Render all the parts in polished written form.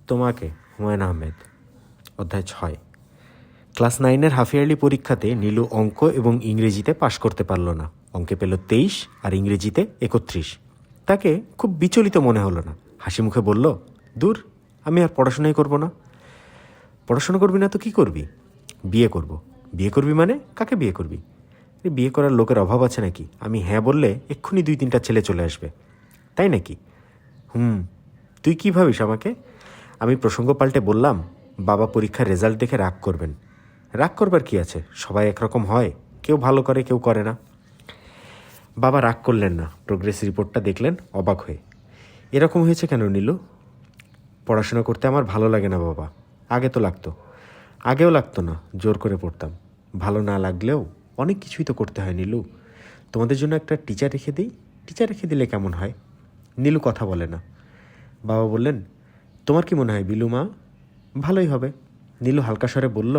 তোমাকে হুমায়ুন আহমেদ। অধ্যায় 6। Class 9-এর half yearly পরীক্ষাতে নীলু অঙ্ক এবং ইংরেজিতে পাশ করতে পারল না। অঙ্কে পেল 23 আর ইংরেজিতে 31। তাকে খুব বিচলিত মনে হলো না। হাসি মুখে বলল, দূর, আমি আর পড়াশোনাই করব না। পড়াশোনা করবি না তো কি করবি? বিয়ে করব। বিয়ে করবি মানে? কাকে বিয়ে করবি? বিয়ে করার লোকের অভাব আছে নাকি? আমি হ্যাঁ বললে এক্ষুনি 2-3টা ছেলে চলে আসবে। তাই নাকি? তুই কী ভাবিস আমাকে? আমি প্রসঙ্গ পাল্টে বললাম, বাবা পরীক্ষার রেজাল্ট দেখে রাগ করবেন। রাগ করবার কি আছে? সবাই একরকম হয়, কেউ ভালো করে কেউ করে না। বাবা রাগ করলেন না, প্রোগ্রেস রিপোর্টটা দেখলেন অবাক হয়ে। এরকম হয়েছে কেন নীলু? পড়াশোনা করতে আমার ভালো লাগে না বাবা। আগে তো লাগতো। আগেও লাগতো না, জোর করে পড়তাম। ভালো না লাগলেও অনেক কিছুই তো করতে হয় নীলু। তোমাদের জন্য একটা টিচার রেখে দিই। টিচার রেখে দিলে কেমন হয়? নীলু কথা বলে না। বাবা বললেন, তোমার কি মনে হয় বিলু মা? ভালোই হবে। নীলু হালকা স্বরে বলল,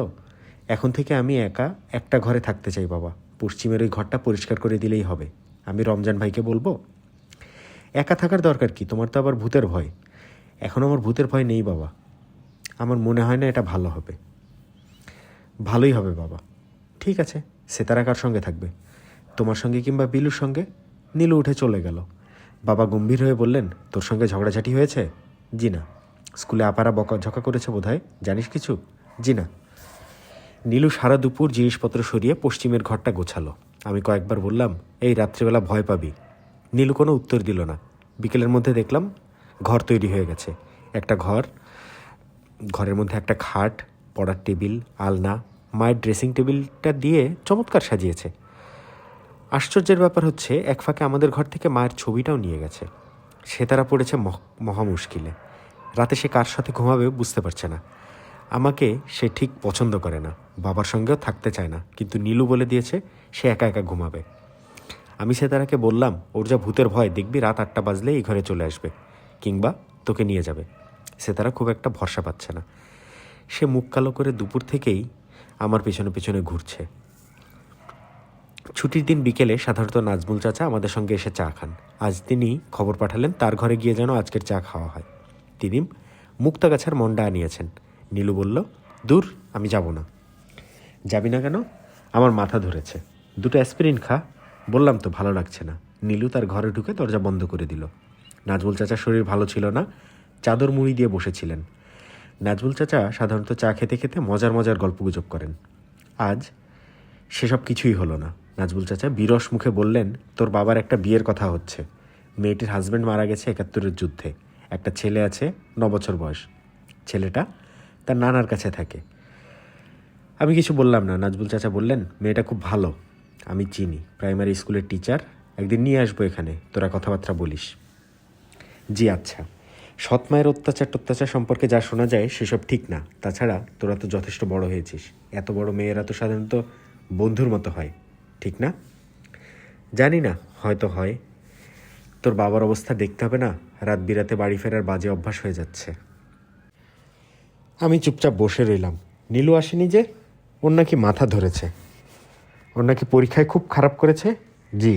এখন থেকে আমি একা একটা ঘরে থাকতে চাই বাবা। পশ্চিমের ওই ঘরটা পরিষ্কার করে দিলেই হবে। আমি রমজান ভাইকে বলবো। একা থাকার দরকার কি? তোমার তো আবার ভূতের ভয়। এখন আমার ভূতের ভয় নেই বাবা। আমার মনে হয় না এটা ভালো হবে। ভালোই হবে বাবা। ঠিক আছে, সেতারা কার সঙ্গে থাকবে? তোমার সঙ্গে কিংবা বিলুর সঙ্গে? নীলু উঠে চলে গেল। বাবা গম্ভীর হয়ে বললেন, তোর সঙ্গে ঝগড়াঝাটি হয়েছে? জি না। স্কুলে আপারা বকাঝকা করেছে বোধহয়, জানিস কিছু? জি না। নীলু সারা দুপুর জিনিসপত্র সরিয়ে পশ্চিমের ঘরটা গোছালো। আমি কয়েকবার বললাম, এই রাত্রিবেলা ভয় পাবি। নীলু কোনো উত্তর দিল না। বিকেলের মধ্যে দেখলাম ঘর তৈরি হয়ে গেছে। একটা ঘরের মধ্যে একটা খাট, পড়ার টেবিল, আলনা, মায়ের ড্রেসিং টেবিলটা দিয়ে চমৎকার সাজিয়েছে। আশ্চর্যের ব্যাপার হচ্ছে, এক ফাঁকে আমাদের ঘর থেকে মায়ের ছবিটাও নিয়ে গেছে। সে তারা পড়েছে মহা মুশকিলে। রাতে সে কার সাথে ঘুমাবে বুঝতে পারছে না। আমাকে সে ঠিক পছন্দ করে না, বাবার সঙ্গেও থাকতে চায় না, কিন্তু নীলু বলে দিয়েছে সে একা একা ঘুমাবে। আমি সেতারাকে বললাম, ওর যা ভূতের ভয়, দেখবি রাত 8টা বাজলে এই ঘরে চলে আসবে, কিংবা তোকে নিয়ে যাবে। সেতারা খুব একটা ভরসা পাচ্ছে না। সে মুখ কালো করে দুপুর থেকেই আমার পেছনে পেছনে ঘুরছে। ছুটির দিন বিকেলে সাধারণত নাজমুল চাচা আমাদের সঙ্গে এসে চা খান। আজ তিনি খবর পাঠালেন তার ঘরে গিয়ে যেন আজকের চা খাওয়া হয়। তিনি মুক্তাগাছার মন্ডা আনিয়েছেন। নীলু বলল, দূর, আমি যাব না। যাবি না কেন? আমার মাথা ধরেছে। 2টো অ্যাসপিরিন খা। বললাম তো ভালো লাগছে না। নীলু তার ঘরে ঢুকে দরজা বন্ধ করে দিল। নাজমুল চাচার শরীর ভালো ছিল না, চাদর মুড়ি দিয়ে বসেছিলেন। নাজমুল চাচা সাধারণত চা খেতে খেতে মজার মজার গল্পগুজব করেন। আজ সেসব কিছুই হলো না। নাজমুল চাচা বিরস মুখে বললেন, তোর বাবার একটা বিয়ের কথা হচ্ছে। মেয়েটির হাজব্যান্ড মারা গেছে 71-এর যুদ্ধে। একটা ছেলে আছে, 9 বছর বয়স। ছেলেটা তার নানার কাছে থাকে। আমি কিছু বললাম না। নাজমুল চাচা বললেন, মেয়েটা খুব ভালো, আমি চিনি, প্রাইমারি স্কুলের টিচার। একদিন নিয়ে আসবো এখানে, তোরা কথাবার্তা বলিস। জি আচ্ছা। সৎ মায়ের অত্যাচার সম্পর্কে যা শোনা যায় সেসব ঠিক না। তাছাড়া তোরা তো যথেষ্ট বড় হয়েছিস। এত বড় মেয়েরা তো সাধারণত বন্ধুর মতো হয়, ঠিক না? জানি না, হয়তো হয়। তোর বাবার অবস্থা দেখতে হবে না? রাত বিরাতে বাড়ি ফেরার বাজে অভ্যাস হয়ে যাচ্ছে। আমি চুপচাপ বসে রইলাম। নীলু আসেনি যে? ওর নাকি মাথা ধরেছে। ওর নাকি পরীক্ষায় খুব খারাপ করেছে। জি,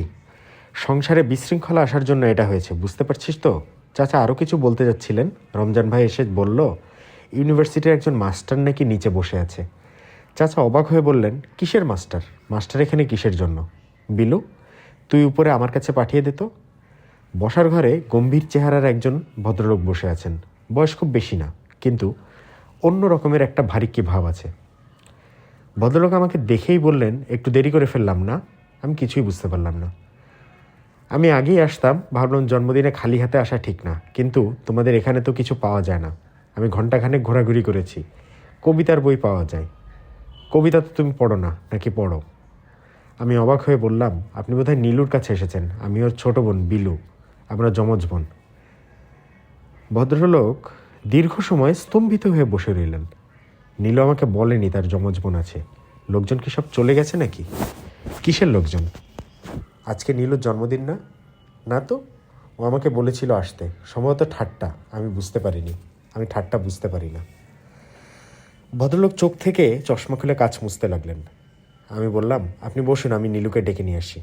সংসারে বিশৃঙ্খলা আসার জন্য এটা হয়েছে, বুঝতে পারছিস তো? চাচা আরও কিছু বলতে যাচ্ছিলেন। রমজান ভাই এসে বলল, ইউনিভার্সিটির একজন মাস্টার নাকি নিচে বসে আছে। চাচা অবাক হয়ে বললেন, কিসের মাস্টার? মাস্টার এখানে কিসের জন্য? বিলু, তুই উপরে আমার কাছে পাঠিয়ে দে তো। বসার ঘরে গম্ভীর চেহারার একজন ভদ্রলোক বসে আছেন। বয়স খুব বেশি না, কিন্তু অন্য রকমের একটা ভারিক্কি ভাব আছে। ভদ্রলোক আমাকে দেখেই বললেন, একটু দেরি করে ফেললাম না? আমি কিছুই বুঝতে পারলাম না। আমি আগেই আসতাম, ভাবলাম জন্মদিনে খালি হাতে আসা ঠিক না, কিন্তু তোমাদের এখানে তো কিছু পাওয়া যায় না। আমি ঘন্টাখানেক ঘোরাঘুরি করেছি, কবিতার বই পাওয়া যায়। কবিতা তো তুমি পড়ো না, নাকি পড়ো? আমি অবাক হয়ে বললাম, আপনি বোধহয় নীলুর কাছে এসেছেন। আমি ওর ছোট বোন বিলু, আমরা যমজ বোন। ভদ্রলোক দীর্ঘ সময় স্তম্ভিত হয়ে বসে রইলেন। নীলু আমাকে বলেনি তার যমজ বোন আছে। লোকজন কি সব চলে গেছে নাকি? কিসের লোকজন? আজকে নীলুর জন্মদিন না? না তো, ও আমাকে বলেছিল আসতে। সম্ভবত ঠাট্টা, আমি বুঝতে পারিনি। আমি ঠাট্টা বুঝতে পারি না। ভদ্রলোক চোখ থেকে চশমা খুলে কাঁচ মুছতে লাগলেন। আমি বললাম, আপনি বসুন, আমি নীলুকে ডেকে নিয়ে আসি।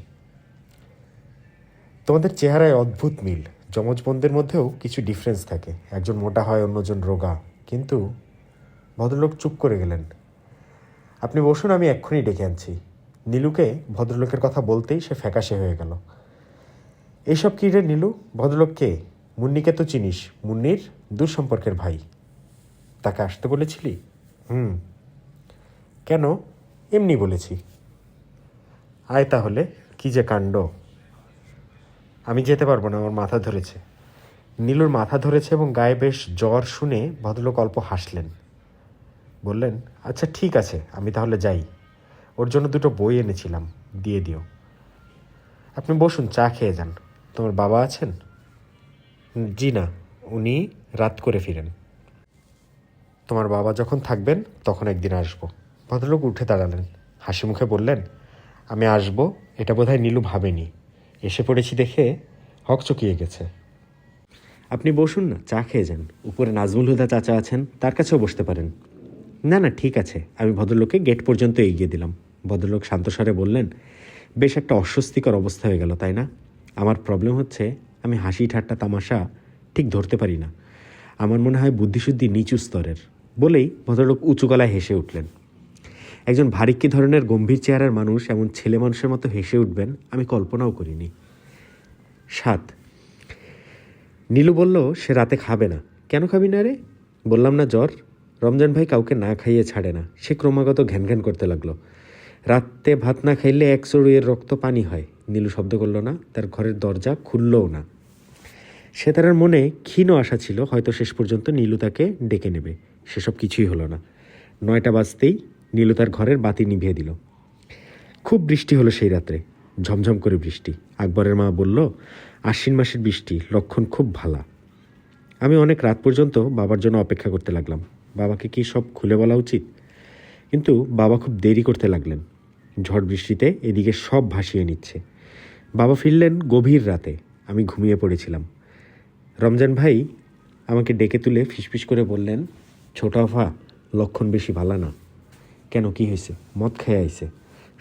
তোমাদের চেহারায় অদ্ভুত মিল। যমজ বোনদের মধ্যেও কিছু ডিফারেন্স থাকে, একজন মোটা হয়, অন্যজন রোগা, কিন্তু ভদ্রলোক চুপ করে গেলেন। আপনি বসুন, আমি এক্ষুনি ডেকে আনছি। নীলুকে ভদ্রলোকের কথা বলতেই সে ফ্যাকাশে হয়ে গেল। এইসব কী রে নীলু? ভদ্রলোক কে? মুন্নিকে তো চিনিস, মুন্নির দূর সম্পর্কের ভাই। তাকে আসতে বলেছিলি? কেন? এমনি বলেছি। আয় তাহলে। কি যে কাণ্ড! আমি যেতে পারবো না, আমার মাথা ধরেছে। নীলুর মাথা ধরেছে এবং গায়ে বেশ জ্বর শুনে ভদ্রলোক অল্প হাসলেন। বললেন, আচ্ছা ঠিক আছে, আমি তাহলে যাই। ওর জন্য দুটো বই এনেছিলাম, দিয়ে দিও। আপনি বসুন, চা খেয়ে যান। তোমার বাবা আছেন? জি না, উনি রাত করে ফিরেন। তোমার বাবা যখন থাকবেন তখন একদিন আসবো। ভদ্রলোক উঠে দাঁড়ালেন, হাসি মুখে বললেন, আমি আসবো এটা বোধহয় নীলু ভাবেনি। এসে পড়েছি দেখে হকচকিয়ে গেছে। আপনি বসুন না, চা খেয়ে যান। উপরে নাজমুল হুদা চাচা আছেন, তার কাছেও বসতে পারেন। না না, ঠিক আছে। আমি ভদ্রলোককে গেট পর্যন্ত এগিয়ে দিলাম। ভদ্রলোক শান্তস্বরে বললেন, বেশ একটা অস্বস্তিকর অবস্থা হয়ে গেল, তাই না? আমার প্রবলেম হচ্ছে আমি হাসি ঠাট্টা তামাশা ঠিক ধরতে পারি না। আমার মনে হয় বুদ্ধিশুদ্ধি নিচু স্তরের। বলেই ভদ্রলোক উঁচু গলায় হেসে উঠলেন। একজন ভারিক্কি ধরনের গম্ভীর চেহারার মানুষ এমন ছেলে মানুষের মতো হেসে উঠবেন আমি কল্পনাও করিনি। 7। নীলু বলল, সে রাতে খাবে না। কেন খাবি না রে? বললাম না জ্বর। রমজান ভাই কাউকে না খাইয়ে ছাড়ে না। সে ক্রমাগত ঘ্যান ঘ্যান করতে লাগলো। রাতে ভাত না খাইলে এক চড়ুইয়ের রক্ত পানি হয়। নীলু শব্দ করল না, তার ঘরের দরজা খুললও না। সে তার মনে ক্ষীণ আশা ছিল হয়তো শেষ পর্যন্ত নীলু তাকে ডেকে নেবে। সেসব কিছুই হলো না। 9টা বাজতেই নীলু তার ঘরের বাতি নিভিয়ে দিল। খুব বৃষ্টি হলো সেই রাত্রে, ঝমঝম করে বৃষ্টি। আকবরের মা বলল, আশ্বিন মাসের বৃষ্টি, লক্ষণ খুব ভালা। আমি অনেক রাত পর্যন্ত বাবার জন্য অপেক্ষা করতে লাগলাম। বাবাকে কি সব খুলে বলা উচিত? কিন্তু বাবা খুব দেরি করতে লাগলেন। ঝড় বৃষ্টিতে এদিকে সব ভাসিয়ে নিচ্ছে। বাবা ফিরলেন গভীর রাতে। আমি ঘুমিয়ে পড়েছিলাম। রমজান ভাই আমাকে ডেকে তুলে ফিসফিস করে বললেন, ছোট আফা, লক্ষণ বেশি ভালো না। কেন, কি হয়েছে? মদ খেয়ে আইছে।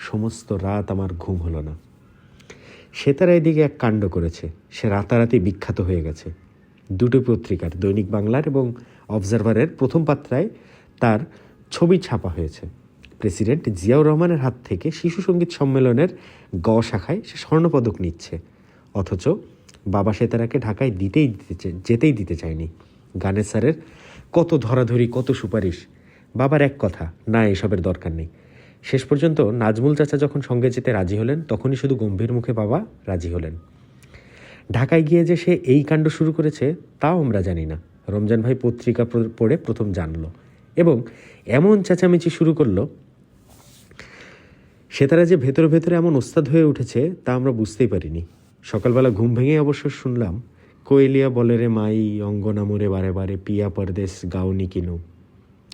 সমস্ত রাত আমার ঘুম হলো না। সে তারা এদিকে এক কাণ্ড করেছে। সে রাতারাতি বিখ্যাত হয়ে গেছে। দুটো পত্রিকার, দৈনিক বাংলার এবং অবজারভারের প্রথম পাত্রায় তার ছবি ছাপা হয়েছে। প্রেসিডেন্ট জিয়াউর রহমানের হাত থেকে শিশু সঙ্গীত সম্মেলনের গ শাখায় সে স্বর্ণপদক নিচ্ছে। অথচ বাবা সেতারাকে ঢাকায় যেতেই দিতে চায়নি। গানের স্যারের কত ধরাধরি, কত সুপারিশ। বাবার এক কথা, না এসবের দরকার নেই। শেষ পর্যন্ত নাজমুল চাচা যখন সঙ্গে যেতে রাজি হলেন তখনই শুধু গম্ভীর মুখে বাবা রাজি হলেন। ঢাকায় গিয়ে যে সে এই কাণ্ড শুরু করেছে তাও আমরা জানি না। রমজান ভাই পত্রিকা পড়ে প্রথম জানলো এবং এমন চেঁচামেচি শুরু করলো, সে তারা যে ভেতরে ভেতরে এমন ওস্তাদ হয়ে উঠেছে তা আমরা বুঝতেই পারিনি। সকালবেলা ঘুম ভেঙে অবশ্য শুনলাম, কোয়েলিয়া বলে রে মাই, অঙ্গনা মোরে বারে বারে, পিয়া পরদেশ গাউনি কিনু,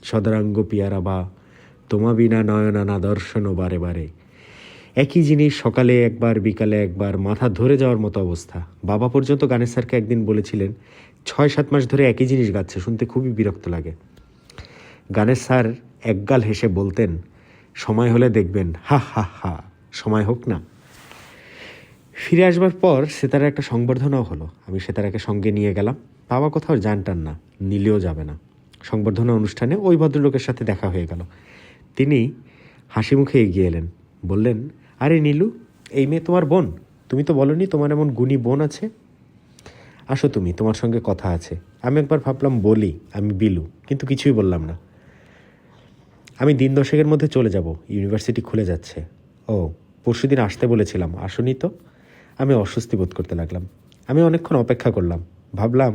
সদরাঙ্গ পিয়ারা বা, তোমা বিনা নয়না না দর্শনও বারে বারে। একই জিনিস সকালে একবার, বিকালে একবার, মাথা ধরে যাওয়ার মতো অবস্থা। বাবা পর্যন্ত গানের স্যারকে একদিন বলেছিলেন, 6-7 মাস ধরে একই জিনিস গাচ্ছে, শুনতে খুবই বিরক্ত লাগে। গানের স্যার একগাল হেসে বলতেন, সময় হলে দেখবেন, হা হা হা, সময় হোক না। ফিরে আসবার পর সেতারা একটা সংবর্ধনাও হলো। আমি সেতারাকে সঙ্গে নিয়ে গেলাম। বাবা কোথাও জানটান না, নিলেও যাবে না। সংবর্ধনা অনুষ্ঠানে ওই ভদ্রলোকের সাথে দেখা হয়ে গেল। তিনি হাসি মুখে এগিয়ে এলেন, বললেন, আরে নীলু, এই মেয়ে তোমার বোন? তুমি তো বলনি তোমার এমন গুণী বোন আছে। আসো তুমি, তোমার সঙ্গে কথা আছে। আমি একবার ভাবলাম বলি আমি বিলু, কিন্তু কিছুই বললাম না। আমি দিন 10-এর মধ্যে চলে যাব, ইউনিভার্সিটি খুলে যাচ্ছে। ও, পরশুদিন আসতে বলেছিলাম, আসনি তো। আমি অস্বস্তি বোধ করতে লাগলাম। আমি অনেকক্ষণ অপেক্ষা করলাম। ভাবলাম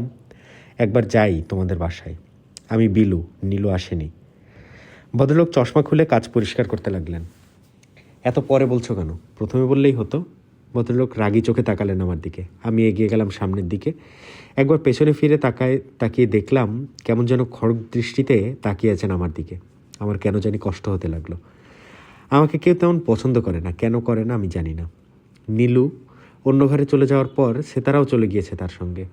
একবার যাই তোমাদের বাসায়। আমি বিলু, নীলু আসেনি। ভদ্রলোক চশমা খুলে কাজ পরিষ্কার করতে লাগলেন। এত পরে বলছো কেন? প্রথমে বললেই হতো। ভদ্রলোক রাগী চোখে তাকালেন আমার দিকে। আমি এগিয়ে গেলাম সামনের দিকে। একবার পেছনে ফিরে তাকিয়ে দেখলাম কেমন যেন খড়গ দৃষ্টিতে তাকিয়ে আছেন আমার দিকে। আমার কেন জানি কষ্ট হতে লাগলো। আমাকে কেউ তেমন পছন্দ করে না, কেন করে না আমি জানি না। নীলু অন্য ঘরে চলে যাওয়ার পর সেতারাও চলে গিয়েছে তার সঙ্গে।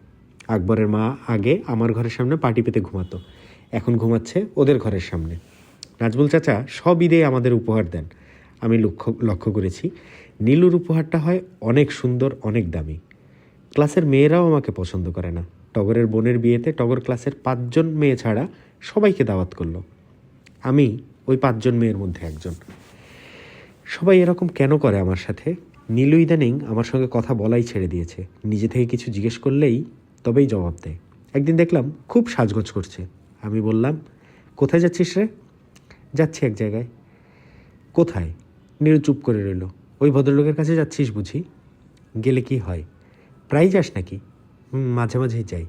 আকবরের মা আগে আমার ঘরের সামনে পাটি পেতে ঘুমাতো, এখন ঘুমাচ্ছে ওদের ঘরের সামনে। নাজমুল চাচা সব ঈদে আমাদের উপহার দেন। আমি লক্ষ্য করেছি নীলুর উপহারটা হয় অনেক সুন্দর, অনেক দামি। ক্লাসের মেয়েরাও আমাকে পছন্দ করে না। টগরের বোনের বিয়েতে টগর ক্লাসের 5 জন মেয়ে ছাড়া সবাইকে দাওয়াত করলো, আমি ওই 5 জন মেয়ের মধ্যে একজন। সবাই এরকম কেন করে আমার সাথে? নীলু ইদানিং আমার সঙ্গে কথা বলাই ছেড়ে দিয়েছে। নিজে থেকে কিছু জিজ্ঞেস করলেই তবেই জবাব দেয়। একদিন দেখলাম খুব সাজগোজ করছে। আমি বললাম, কোথায় যাচ্ছিস রে? যাচ্ছি এক জায়গায়। কোথায়? নীলু চুপ করে রইল। ওই ভদ্রলোকের কাছে যাচ্ছিস বুঝি? গেলে কি হয়? প্রায় যাস নাকি? মাঝে মাঝেই যাই।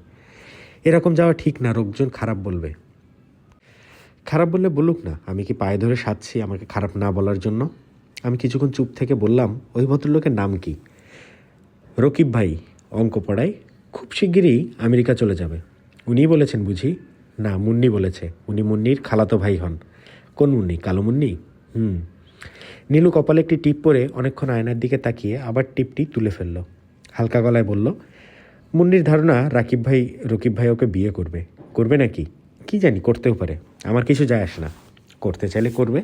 এরকম যাওয়া ঠিক না, লোকজন খারাপ বলবে। খারাপ বললে বলুক না, আমি কি পায়ে ধরে সাধছি আমাকে খারাপ না বলার জন্য? আমি কিছুক্ষণ চুপ থেকে বললাম, ওই ভদ্রলোকের নাম কি? রকিব ভাই, অঙ্ক পড়ায়, খুব শিগগিরই আমেরিকা চলে যাবে। উনিই বলেছেন বুঝি? না, মুন্নি বলেছে। উনি মুন্নির খালাতো ভাই হন। কোন মুন্নি? কালো মুন্নি? নীলু কপালে একটি টিপ পরে অনেকক্ষণ আয়নার দিকে তাকিয়ে আবার টিপটি তুলে ফেলল। হালকা গলায় বলল, মুন্নির ধারণা রকিব ভাই ওকে বিয়ে করবে। করবে নাকি? কি জানি, করতেও পারে। আমার কিছু যায় আসে না। করতে চাইলে করবে।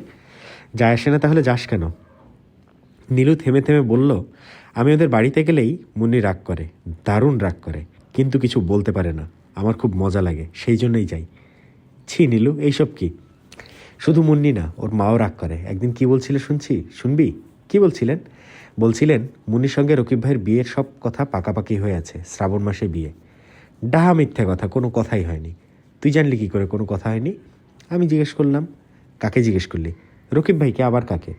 যায় আসে না তাহলে যাস কেন? নীলু থেমে থেমে বলল, আমি ওদের বাড়িতে গেলেই মুন্নি রাগ করে, দারুণ রাগ করে, কিন্তু কিছু বলতে পারে না। আমার খুব মজা লাগে, সেই জন্যই যাই। ছি নীলু, এইসব কি? শুধু মুন্নি না, ওর মাও রাগ করে। একদিন কি বলছিলে শুনবি? কি বলছিলেন? বলছিলেন মুন্নির সঙ্গে রকিব ভাইয়ের বিয়ের সব কথা পাকাপাকি হয়ে আছে, শ্রাবণ মাসে বিয়ে। ডাহা মিথ্যে কথা, কোনো কথাই হয়নি। তুই জানলি কি করে কোনো কথা হয়নি? আমি জিজ্ঞেস করলাম। কাকে জিজ্ঞেস করলি? রকিব ভাইকে। আবার কাকে?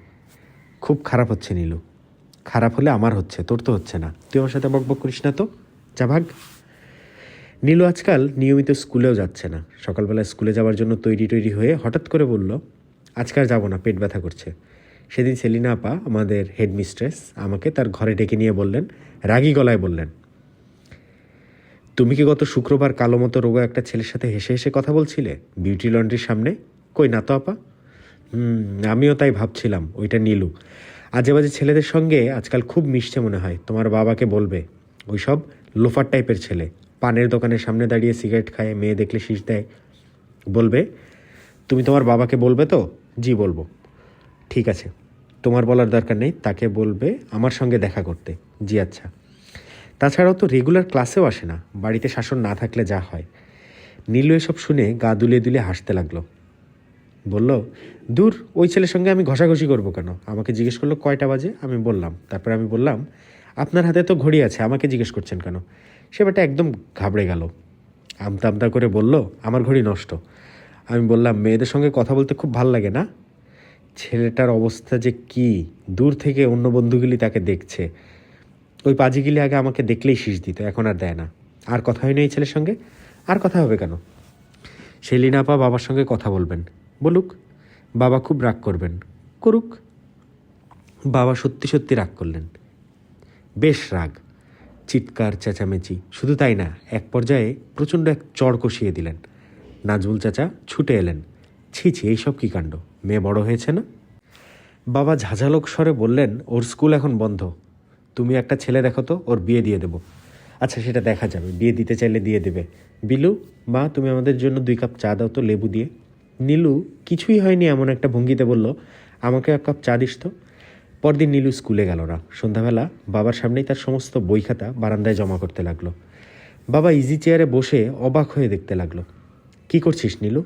খুব খারাপ হচ্ছে নীলু। খারাপ হলে আমার হচ্ছে, তোর তো হচ্ছে না। তুই আমার সাথে বকবক করিস না তো, যা ভাগ। নীলু আজকাল নিয়মিত স্কুলেও যাচ্ছে না। সকালবেলায় স্কুলে যাওয়ার জন্য তৈরি হয়ে হঠাৎ করে বলল, আজকাল যাব না, পেট ব্যথা করছে। সেদিন সেলিনা আপা, আমাদের হেডমিস্ট্রেস, আমাকে তার ঘরে ডেকে নিয়ে বললেন, রাগী গলায় বললেন, তুমি কি গত শুক্রবার কালো মতো রোগা একটা ছেলের সাথে হেসে হেসে কথা বলছিলে বিউটি লন্ড্রির সামনে? কই না তো আপা। আমিও তাই ভাবছিলাম, ওইটা নীলু। আজে বাজে ছেলেদের সঙ্গে আজকাল খুব মিশছে মনে হয়। তোমার বাবাকে বলবে, ওই সব লোফার টাইপের ছেলে, পানের দোকানের সামনে দাঁড়িয়ে সিগারেট খায়, মেয়ে দেখলে শীষ দেয়। বলবে, তুমি তোমার বাবাকে বলবে তো? জি বলবো। ঠিক আছে, তোমার বলার দরকার নেই, তাকে বলবে আমার সঙ্গে দেখা করতে। জি আচ্ছা। তাছাড়াও তো রেগুলার ক্লাসেও আসে না, বাড়িতে শাসন না থাকলে যা হয়। নীলু এসব শুনে গা দুলিয়ে দুলিয়ে হাসতে লাগলো। বলল, দূর, ওই ছেলের সঙ্গে আমি ঘষাঘষি করবো কেন? আমাকে জিজ্ঞেস করলো কয়টা বাজে, আমি বললাম। তারপর আমি বললাম, আপনার হাতে তো ঘড়ি আছে, আমাকে জিজ্ঞেস করছেন কেন? সে বেটা একদম ঘাবড়ে গেল। আমতা আমতা করে বলল, আমার ঘড়ি নষ্ট। আমি বললাম, মেয়েদের সঙ্গে কথা বলতে খুব ভাল লাগে না? ছেলেটার অবস্থা যে কি! দূর থেকে অন্য বন্ধুগুলি তাকে দেখছে। ওই পাজিগুলি আগে আমাকে দেখলেই শীষ দিত, এখন আর দেয় না। আর কথা হয়নি এই ছেলের সঙ্গে। আর কথা হবে কেন? সেলিনা আপা বাবার সঙ্গে কথা বলবেন, বলুক। বাবা খুব রাগ করবেন, করুক। বাবা সত্যি সত্যি রাগ করলেন, বেশ রাগ, চিৎকার চেঁচামেচি। শুধু তাই না, এক পর্যায়ে প্রচণ্ড এক চড় কষিয়ে দিলেন। নাজমুল চাচা ছুটে এলেন। ছি ছি, এইসব কী কাণ্ড! মেয়ে বড় হয়েছে না? বাবা ঝাঁঝালোক স্বরে বললেন, ওর স্কুল এখন বন্ধ। তুমি একটা ছেলে দেখো তো, ওর বিয়ে দিয়ে দেবো। আচ্ছা, সেটা দেখা যাবে, বিয়ে দিতে চাইলে দিয়ে দেবে। বিলু, মা তুমি আমাদের জন্য 2 কাপ চা দাও তো, লেবু দিয়ে। নীলু কিছুই হয়নি এমন একটা ভঙ্গিতে বলল, আমাকে 1 কাপ চা দিস তো। পরদিন নীলু স্কুলে গেল না। সন্ধ্যাবেলা বাবার সামনেই তার সমস্ত বই খাতা বারান্দায় জমা করতে লাগলো। বাবা ইজি চেয়ারে বসে অবাক হয়ে দেখতে লাগলো। কি করছিস নীলু?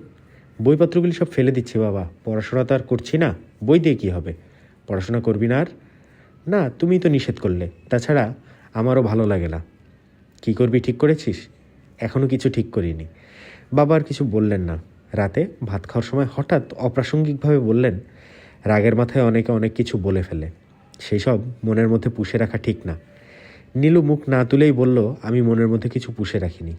বইপত্রগুলি সব ফেলে দিচ্ছি বাবা, পড়াশোনা তো আর করছি না। বই দিয়ে কী হবে? পড়াশোনা করবি না আর? না, তুমি তো নিষেধ করলে। তাছাড়া আমারও ভালো লাগে না। কি করবি ঠিক করেছিস? এখনও কিছু ঠিক করিনি। বাবা আর কিছু বললেন না। রাতে ভাত খাওয়ার সময় হঠাৎ অপ্রাসঙ্গিকভাবে বললেন, রাগের মাথায় অনেকে অনেক কিছু বলে ফেলে, সেই সব মনের মধ্যে পুষে রাখা ঠিক না। নীলু মুখ না তুলেই বলল, আমি মনের মধ্যে কিছু পুষে রাখিনি।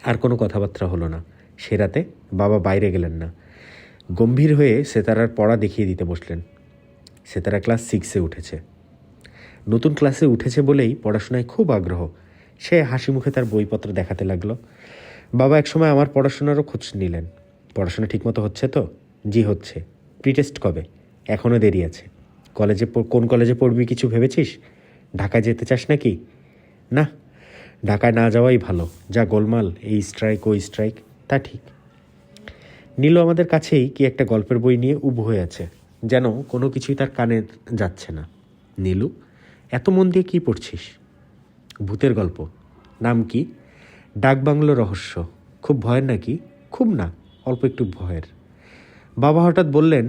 আর কোনো কথাবার্তা হলো না। সে রাতে বাবা বাইরে গেলেন না। গম্ভীর হয়ে সেতারার পড়া দেখিয়ে দিতে বসলেন। সেতারা ক্লাস 6-এ উঠেছে। নতুন ক্লাসে উঠেছে বলেই পড়াশোনায় খুব আগ্রহ। সে হাসি মুখে তার বইপত্র দেখাতে লাগলো। বাবা একসময় আমার পড়াশোনারও খোঁজ নিলেন। পড়াশোনা ঠিকমতো হচ্ছে তো? জি হচ্ছে। প্রিটেস্ট কবে? এখনও দেরি আছে। কোন কলেজে পড়বি কিছু ভেবেছিস? ঢাকায় যেতে চাস নাকি? না, ঢাকায় না যাওয়াই ভালো, যা গোলমাল, এই স্ট্রাইক ওই স্ট্রাইক। তা ঠিক। নীলু আমাদের কাছেই কি একটা গল্পের বই নিয়ে উবু হয়ে আছে, যেন কোনো কিছুই তার কানে যাচ্ছে না। নীলু, এত মন দিয়ে কী পড়ছিস? ভূতের গল্প। নাম কি? ডাকবাংলো রহস্য। খুব ভয়ের নাকি? খুব না, অল্প একটু ভয়ের। বাবা হঠাৎ বললেন,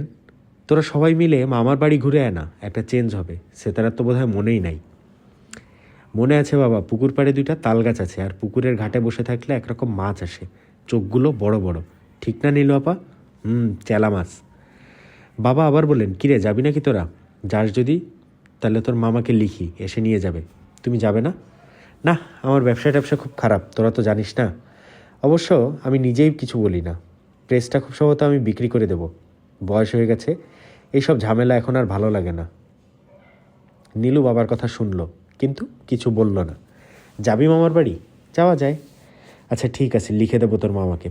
তোরা সবাই মিলে মামার বাড়ি ঘুরে আয় না, একটা চেঞ্জ হবে। সেতারার তো বোধহয় মনেই নাই। মনে আছে বাবা, পুকুর পাড়ে 2টা তাল গাছ আছে, আর পুকুরের ঘাটে বসে থাকলে একরকম মাছ আসে, চোখগুলো বড় বড়। ঠিক না নীলু আপা? চেলা মাছ। বাবা আবার বললেন, কিরে যাবি নাকি তোরা? যাস যদি তাহলে তোর মামাকে লিখি, এসে নিয়ে যাবে। তুমি যাবে না? না, আমার ব্যবসা ট্যাবসা খুব খারাপ, তোরা তো জানিস না। অবশ্য আমি নিজেই কিছু বলি না, প্রেসটা খুব সম্ভবত আমি বিক্রি করে দেব। বয়স হয়ে গেছে, এইসব ঝামেলা এখন আর ভালো লাগে না। নীলু বাবার কথা শুনল, কিন্তু কিছু বলল না। যাবি মামার বাড়ি? যাওয়া যায়। আচ্ছা ঠিক আছে, লিখে দেবো তোর মামাকে।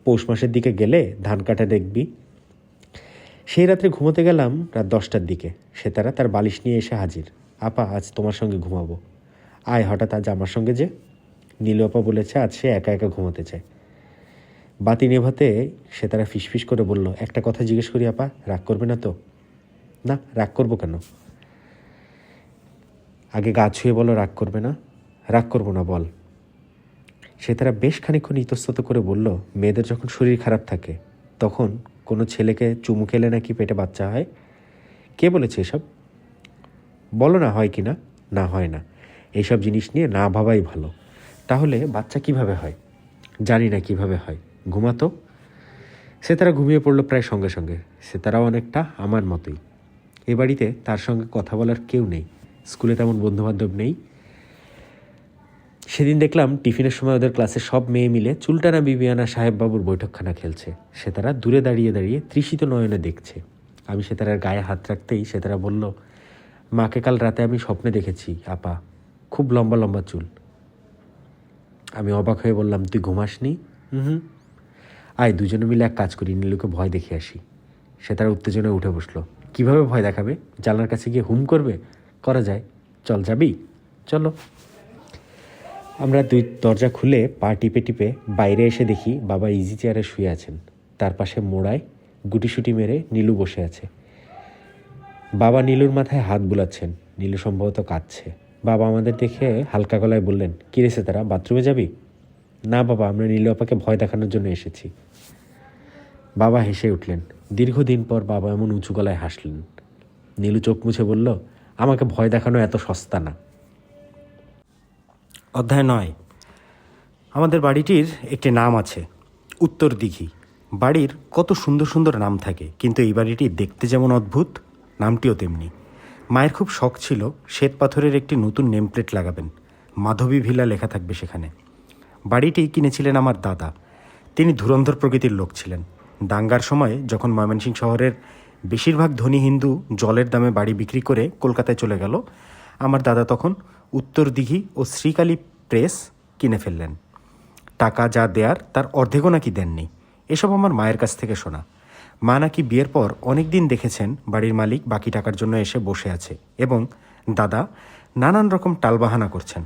পৌষ মাসের দিকে গেলে ধান কাটা দেখবি। সেই রাত্রে ঘুমোতে গেলাম রাত 10টার দিকে। সেতারা তার বালিশ নিয়ে এসে হাজির। আপা, আজ তোমার সঙ্গে ঘুমাবো। আয়, হঠাৎ আজ আমার সঙ্গে যে? নীলু আপা বলেছে আজ সে একা একা ঘুমোতে চায়। বাতি নেভাতে সেতারা ফিসফিস করে বলল, একটা কথা জিজ্ঞেস করি আপা, রাগ করবে না তো? না, রাগ করবো কেন? আগে গা ছুঁয়ে বলো রাগ করবে না। রাগ করবো না, বল। সেতারা বেশ খানিকক্ষণ ইতস্তত করে বলল, মেয়েদের যখন শরীর খারাপ থাকে তখন কোনো ছেলেকে চুমু খেলে নাকি পেটে বাচ্চা হয়। কে বলেছে এসব? বলো না হয় কি না। না, হয় না। এইসব জিনিস নিয়ে না ভাবাই ভালো। তাহলে বাচ্চা কিভাবে হয়? জানি না কিভাবে হয়। ঘুমাতো। সেতারা ঘুমিয়ে পড়লো প্রায় সঙ্গে সঙ্গে। সেতারাও অনেকটা আমার মতোই। এ বাড়িতে তার সঙ্গে কথা বলার কেউ নেই, স্কুলে তেমন বন্ধুবান্ধব নেই। সেদিন দেখলাম টিফিনের সময় ওদের ক্লাসে সব মেয়ে মিলে চুলটানা বিবিয়ানা সাহেববাবুর বৈঠকখানা খেলছে। সেতারা দূরে দাঁড়িয়ে দাঁড়িয়ে তৃষিত নয়নে দেখছে। আমি সেতারার গায়ে হাত রাখতেই সেতারা বলল, মাকে কাল রাতে আমি স্বপ্নে দেখেছি আপা, খুব লম্বা লম্বা চুল। আমি অবাক হয়ে বললাম, তুই ঘুমাসনি? হুম। আয়, দুজনে মিলে এক কাজ করি, নীলুকে ভয় দেখে আসি। সেতারা উত্তেজনায় উঠে বসলো। কিভাবে ভয় দেখাবে? জানলার কাছে গিয়ে হুম করবে? করা যায়। চল, যাবি? চলো। আমরা দরজা খুলে পা টিপে টিপে বাইরে এসে দেখি বাবা ইজি চেয়ারে শুয়ে আছেন। তার পাশে মোড়ায় গুটিসুটি মেরে নীলু বসে আছে। বাবা নীলুর মাথায় হাত বুলাচ্ছেন। নীলু সম্ভবত কাঁদছে। বাবা আমাদের দেখে হালকা গলায় বললেন, কী রে সেতারা, বাথরুমে যাবি? না বাবা, আমরা নীলু আপাকে ভয় দেখানোর জন্য এসেছি। বাবা হেসে উঠলেন। দীর্ঘদিন পর বাবা এমন উঁচু গলায় হাসলেন। নীলু চোখ মুছে বলল, আমাকে ভয় দেখানো এত সস্তা না। অধ্যায় 9। আমাদের বাড়িটির একটি নাম আছে, উত্তর দিঘি। বাড়ির কত সুন্দর সুন্দর নাম থাকে, কিন্তু এই বাড়িটি দেখতে যেমন অদ্ভুত, নামটিও তেমনি। মায়ের খুব শখ ছিল শ্বেত পাথরের একটি নতুন নেমপ্লেট লাগাবেন, মাধবী ভিলা লেখা থাকবে সেখানে। বাড়িটি কিনেছিলেন আমার দাদা। তিনি ধুরন্ধর প্রকৃতির লোক ছিলেন। দাঙ্গার সময় যখন ময়মনসিংহ শহরের বেশিরভাগ ধনী হিন্দু জলের দামে বাড়ি বিক্রি করে কলকাতায় চলে গেল, আমার দাদা তখন উত্তর দিঘি ও শ্রীকালী প্রেস কিনে ফেললেন। টাকা যা দেয়ার তার অর্ধেকও নাকি দেননি। এসব আমার মায়ের কাছ থেকে শোনা। মা নাকি বিয়ের পর অনেক দিন দেখেছেন বাড়ির মালিক বাকি টাকার জন্য এসে বসে আছে এবং দাদা নানান রকম টালবাহানা করছেন।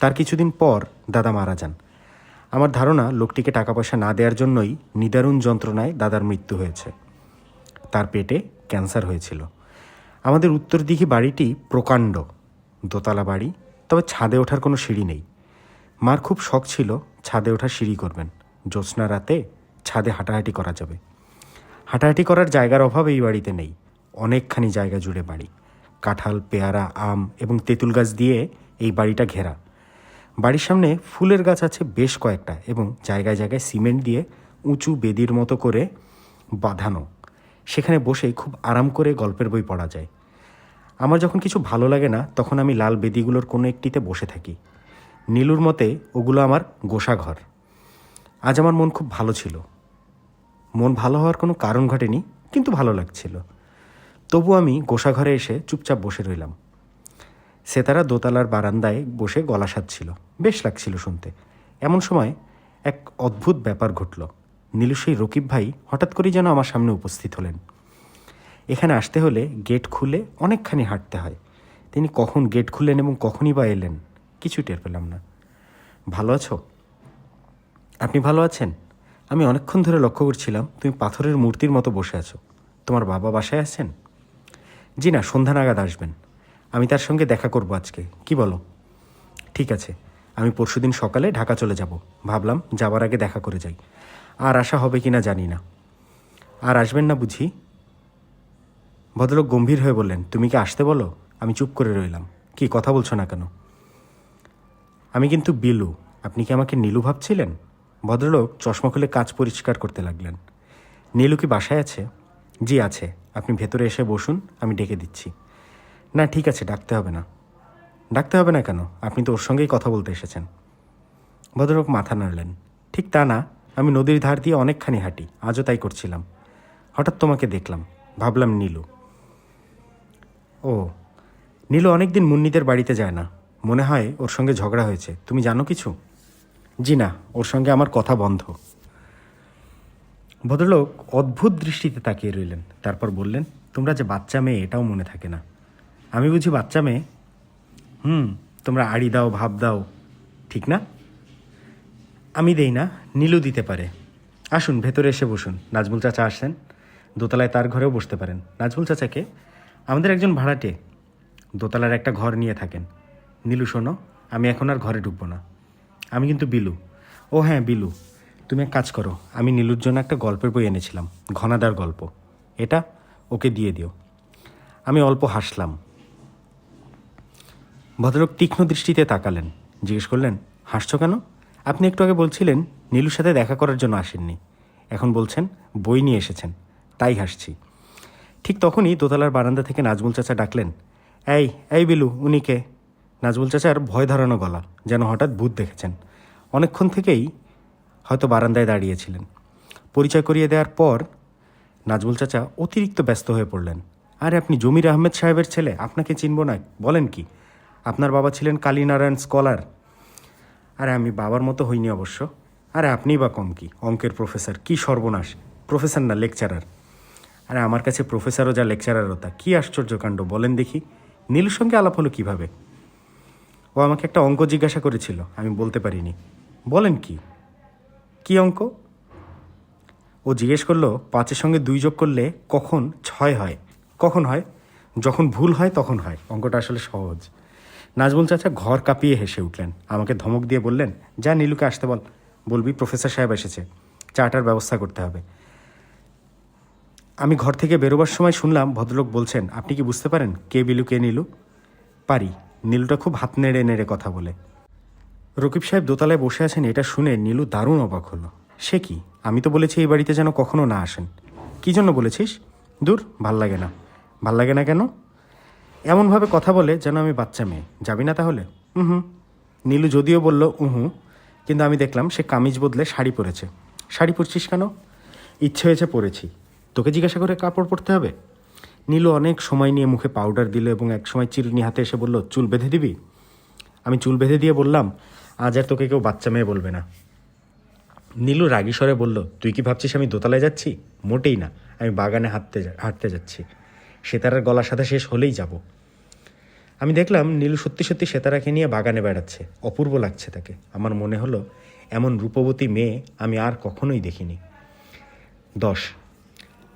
তার কিছুদিন পর দাদা মারা যান। আমার ধারণা লোকটিকে টাকা পয়সা না দেওয়ার জন্যই নিদারুণ যন্ত্রণায় দাদার মৃত্যু হয়েছে। তার পেটে ক্যান্সার হয়েছিল। আমাদের উত্তর দিঘি বাড়িটি প্রকাণ্ড, দোতলা বাড়ি, তবে ছাদে ওঠার কোনো সিঁড়ি নেই। মার খুব শখ ছিল ছাদে ওঠার সিঁড়ি করবেন, জ্যোৎস্না রাতে ছাদে হাঁটাহাঁটি করা যাবে। হাঁটাহাঁটি করার জায়গার অভাব এই বাড়িতে নেই। অনেকখানি জায়গা জুড়ে বাড়ি। কাঁঠাল, পেয়ারা, আম এবং তেঁতুল গাছ দিয়ে এই বাড়িটা ঘেরা। বাড়ির সামনে ফুলের গাছ আছে বেশ কয়েকটা এবং জায়গায় জায়গায় সিমেন্ট দিয়ে উঁচু বেদির মতো করে বাঁধানো। সেখানে বসে খুব আরাম করে গল্পের বই পড়া যায়। আমার যখন কিছু ভালো লাগে না তখন আমি লাল বেদিগুলোর কোনো একটিতে বসে থাকি। নীলুর মতে ওগুলো আমার গোসাঘর। আজ আমার মন খুব ভালো ছিল। মন ভালো হওয়ার কোনো কারণ ঘটেনি, কিন্তু ভালো লাগছিল। তবু আমি গোসাঘরে এসে চুপচাপ বসে রইলাম। সেতারা দোতলার বারান্দায় বসে গলা সাধছিল, বেশ লাগছিল শুনতে। এমন সময় এক অদ্ভুত ব্যাপার ঘটল। নীলু সেই রকিব ভাই হঠাৎ করেই যেন আমার সামনে উপস্থিত হলেন। এখানে আসতে হলে গেট খুলে অনেকখানি হাঁটতে হয়। তিনি কখন গেট খুললেন এবং কখনই বা এলেন কিছু টের পেলাম না। ভালো আছো? আপনি ভালো আছেন? আমি অনেকক্ষণ ধরে লক্ষ্য করছিলাম তুমি পাথরের মূর্তির মতো বসে আছো। তোমার বাবা বাসায় আছেন? জি না, সন্ধ্যা নাগাদ আসবেন। আমি তার সঙ্গে দেখা করব আজকে, কি বলো? ঠিক আছে, আমি পরশুদিন সকালে ঢাকা চলে যাব। ভাবলাম যাবার আগে দেখা করে যাই। আর আসা হবে কি না জানি না। আর আসবেন না বুঝি? ভদ্রলোক গম্ভীর হয়ে বললেন, তুমি কি আসতে বলো? আমি চুপ করে রইলাম। কি কথা বলছো না কেন? আমি কিন্তু বিলু, আপনি কি আমাকে নীলু ভাবছিলেন? ভদ্রলোক চশমা খুলে কাঁচ পরিষ্কার করতে লাগলেন। নীলু কি বাসায় আছে? জি আছে, আপনি ভেতরে এসে বসুন, আমি ডেকে দিচ্ছি। না ঠিক আছে, ডাকতে হবে না। ডাকতে হবে না কেন? আপনি তো ওর সঙ্গেই কথা বলতে এসেছেন। ভদ্রলোক মাথা নাড়লেন। ঠিক তা না, আমি নদীর ধার দিয়ে অনেকখানি হাঁটি, আজও তাই করছিলাম। হঠাৎ তোমাকে দেখলাম, ভাবলাম নীলু। ও, নীলু অনেকদিন মুন্নিদের বাড়িতে যায় না, মনে হয় ওর সঙ্গে ঝগড়া হয়েছে। তুমি জানো কিছু? জি না, ওর সঙ্গে আমার কথা বন্ধ। ভদ্রলোক অদ্ভুত দৃষ্টিতে তাকিয়ে রইলেন, তারপর বললেন, তোমরা যে বাচ্চা মেয়ে এটাও মনে থাকে না। আমি বুঝি বাচ্চা মেয়ে? তোমরা আড়ি দাও, ভাব দাও, ঠিক না? আমি দেই না, নীলু দিতে পারে। আসুন ভেতরে এসে বসুন। নাজমুল চাচা আসছেন, দোতলায় তার ঘরেও বসতে পারেন। নাজমুল চাচাকে আমাদের একজন ভাড়াটে, দোতলার একটা ঘর নিয়ে থাকেন। নীলু শোনো, আমি এখন আর ঘরে ঢুকবো না। আমি কিন্তু বিলু। ও হ্যাঁ বিলু, তুমি এক কাজ করো, আমি নীলুর জন্য একটা গল্পের বই এনেছিলাম, ঘনাদার গল্প। এটা ওকে দিয়ে দিও। আমি অল্প হাসলাম। ভদ্রলোক তীক্ষ্ণ দৃষ্টিতে তাকালেন, জিজ্ঞেস করলেন, হাসছো কেন? আপনি একটু আগে বলছিলেন নীলুর সাথে দেখা করার জন্য আসেননি, এখন বলছেন বই নিয়ে এসেছেন, তাই হাসছি। ঠিক তখনই দোতলার বারান্দা থেকে নাজমুল চাচা ডাকলেন, এই এই বিলু, উনি কে? নাজমুল চাচার ভয় ধরানো গলা, যেন হঠাৎ ভূত দেখেছেন। অনেকক্ষণ থেকেই হয়তো বারান্দায় দাঁড়িয়েছিলেন। পরিচয় করিয়ে দেওয়ার পর নাজমুল চাচা অতিরিক্ত ব্যস্ত হয়ে পড়লেন। আরে আপনি জমির আহমেদ সাহেবের ছেলে, আপনাকে চিনব না? বলেন কি? আপনার বাবা ছিলেন কালীনারায়ণ স্কলার। আরে আমি বাবার মতো হইনি অবশ্য। আরে আপনিই বা কম কি, অঙ্কের প্রফেসর। কি সর্বনাশ, প্রফেসর না লেকচারার। আরে আমার কাছে প্রফেসরও যা লেকচারারও তা। কী আশ্চর্য কাণ্ড, বলেন দেখি। নীলুর সঙ্গে আলাপ হলো কীভাবে? ও আমাকে একটা অঙ্ক জিজ্ঞাসা করেছিল, আমি বলতে পারিনি। বলেন কি? কি অঙ্ক? ও জিজ্ঞেস করলো 5-এর সঙ্গে 2 যোগ করলে কখন 6 হয়। কখন হয়? যখন ভুল হয় তখন হয়। অঙ্কটা আসলে সহজ। নাজমুল চাচা ঘর কাঁপিয়ে হেসে উঠলেন, আমাকে ধমক দিয়ে বললেন, যা নীলুকে আসতে বল, বলবি প্রফেসর সাহেব এসেছে, চাটার ব্যবস্থা করতে হবে। আমি ঘর থেকে বেরোবার সময় শুনলাম ভদ্রলোক বলছেন, আপনি কি বুঝতে পারেন কে বিলু কে নীলু? পারি, নীলুটা খুব হাত নেড়ে নেড়ে কথা বলে। রকিব সাহেব দোতলায় বসে আছেন, এটা শুনে নীলু দারুণ অবাক হলো। সে কি, আমি তো বলেছি এই বাড়িতে যেন কখনো না আসেন। কী জন্য বলেছিস? দূর, ভাল লাগে না। ভাল লাগে না কেন? এমনভাবে কথা বলে যেন আমি বাচ্চা মেয়ে। যাবি না তাহলে? হুম। নীলু যদিও বলল হুঁ, কিন্তু আমি দেখলাম সে কামিজ বদলে শাড়ি পরেছে। শাড়ি পরছিস কেন? ইচ্ছে হয়েছে পরেছি। তোকে জিজ্ঞাসা করে কাপড় পরতে হবে? নীলু অনেক সময় নিয়ে মুখে পাউডার দিল এবং এক সময় চিরুনি হাতে এসে বলল, চুল বেঁধে দিবি? আমি চুল বেঁধে দিয়ে বললাম, আজ আর তোকে কেউ বাচ্চা মেয়ে বলবে না। নীলু রাগী স্বরে বলল, তুই কি ভাবছিস আমি দোতলায় যাচ্ছি? মোটেই না, আমি বাগানে হাঁটতে যাচ্ছি। সেতারার গলার সাথে শেষ হলেই যাব। আমি দেখলাম নীলু সত্যি সত্যি সেতারাকে নিয়ে বাগানে বেড়াচ্ছে। অপূর্ব লাগছে তাকে। আমার মনে হলো এমন রূপবতী মেয়ে আমি আর কখনোই দেখিনি। 10,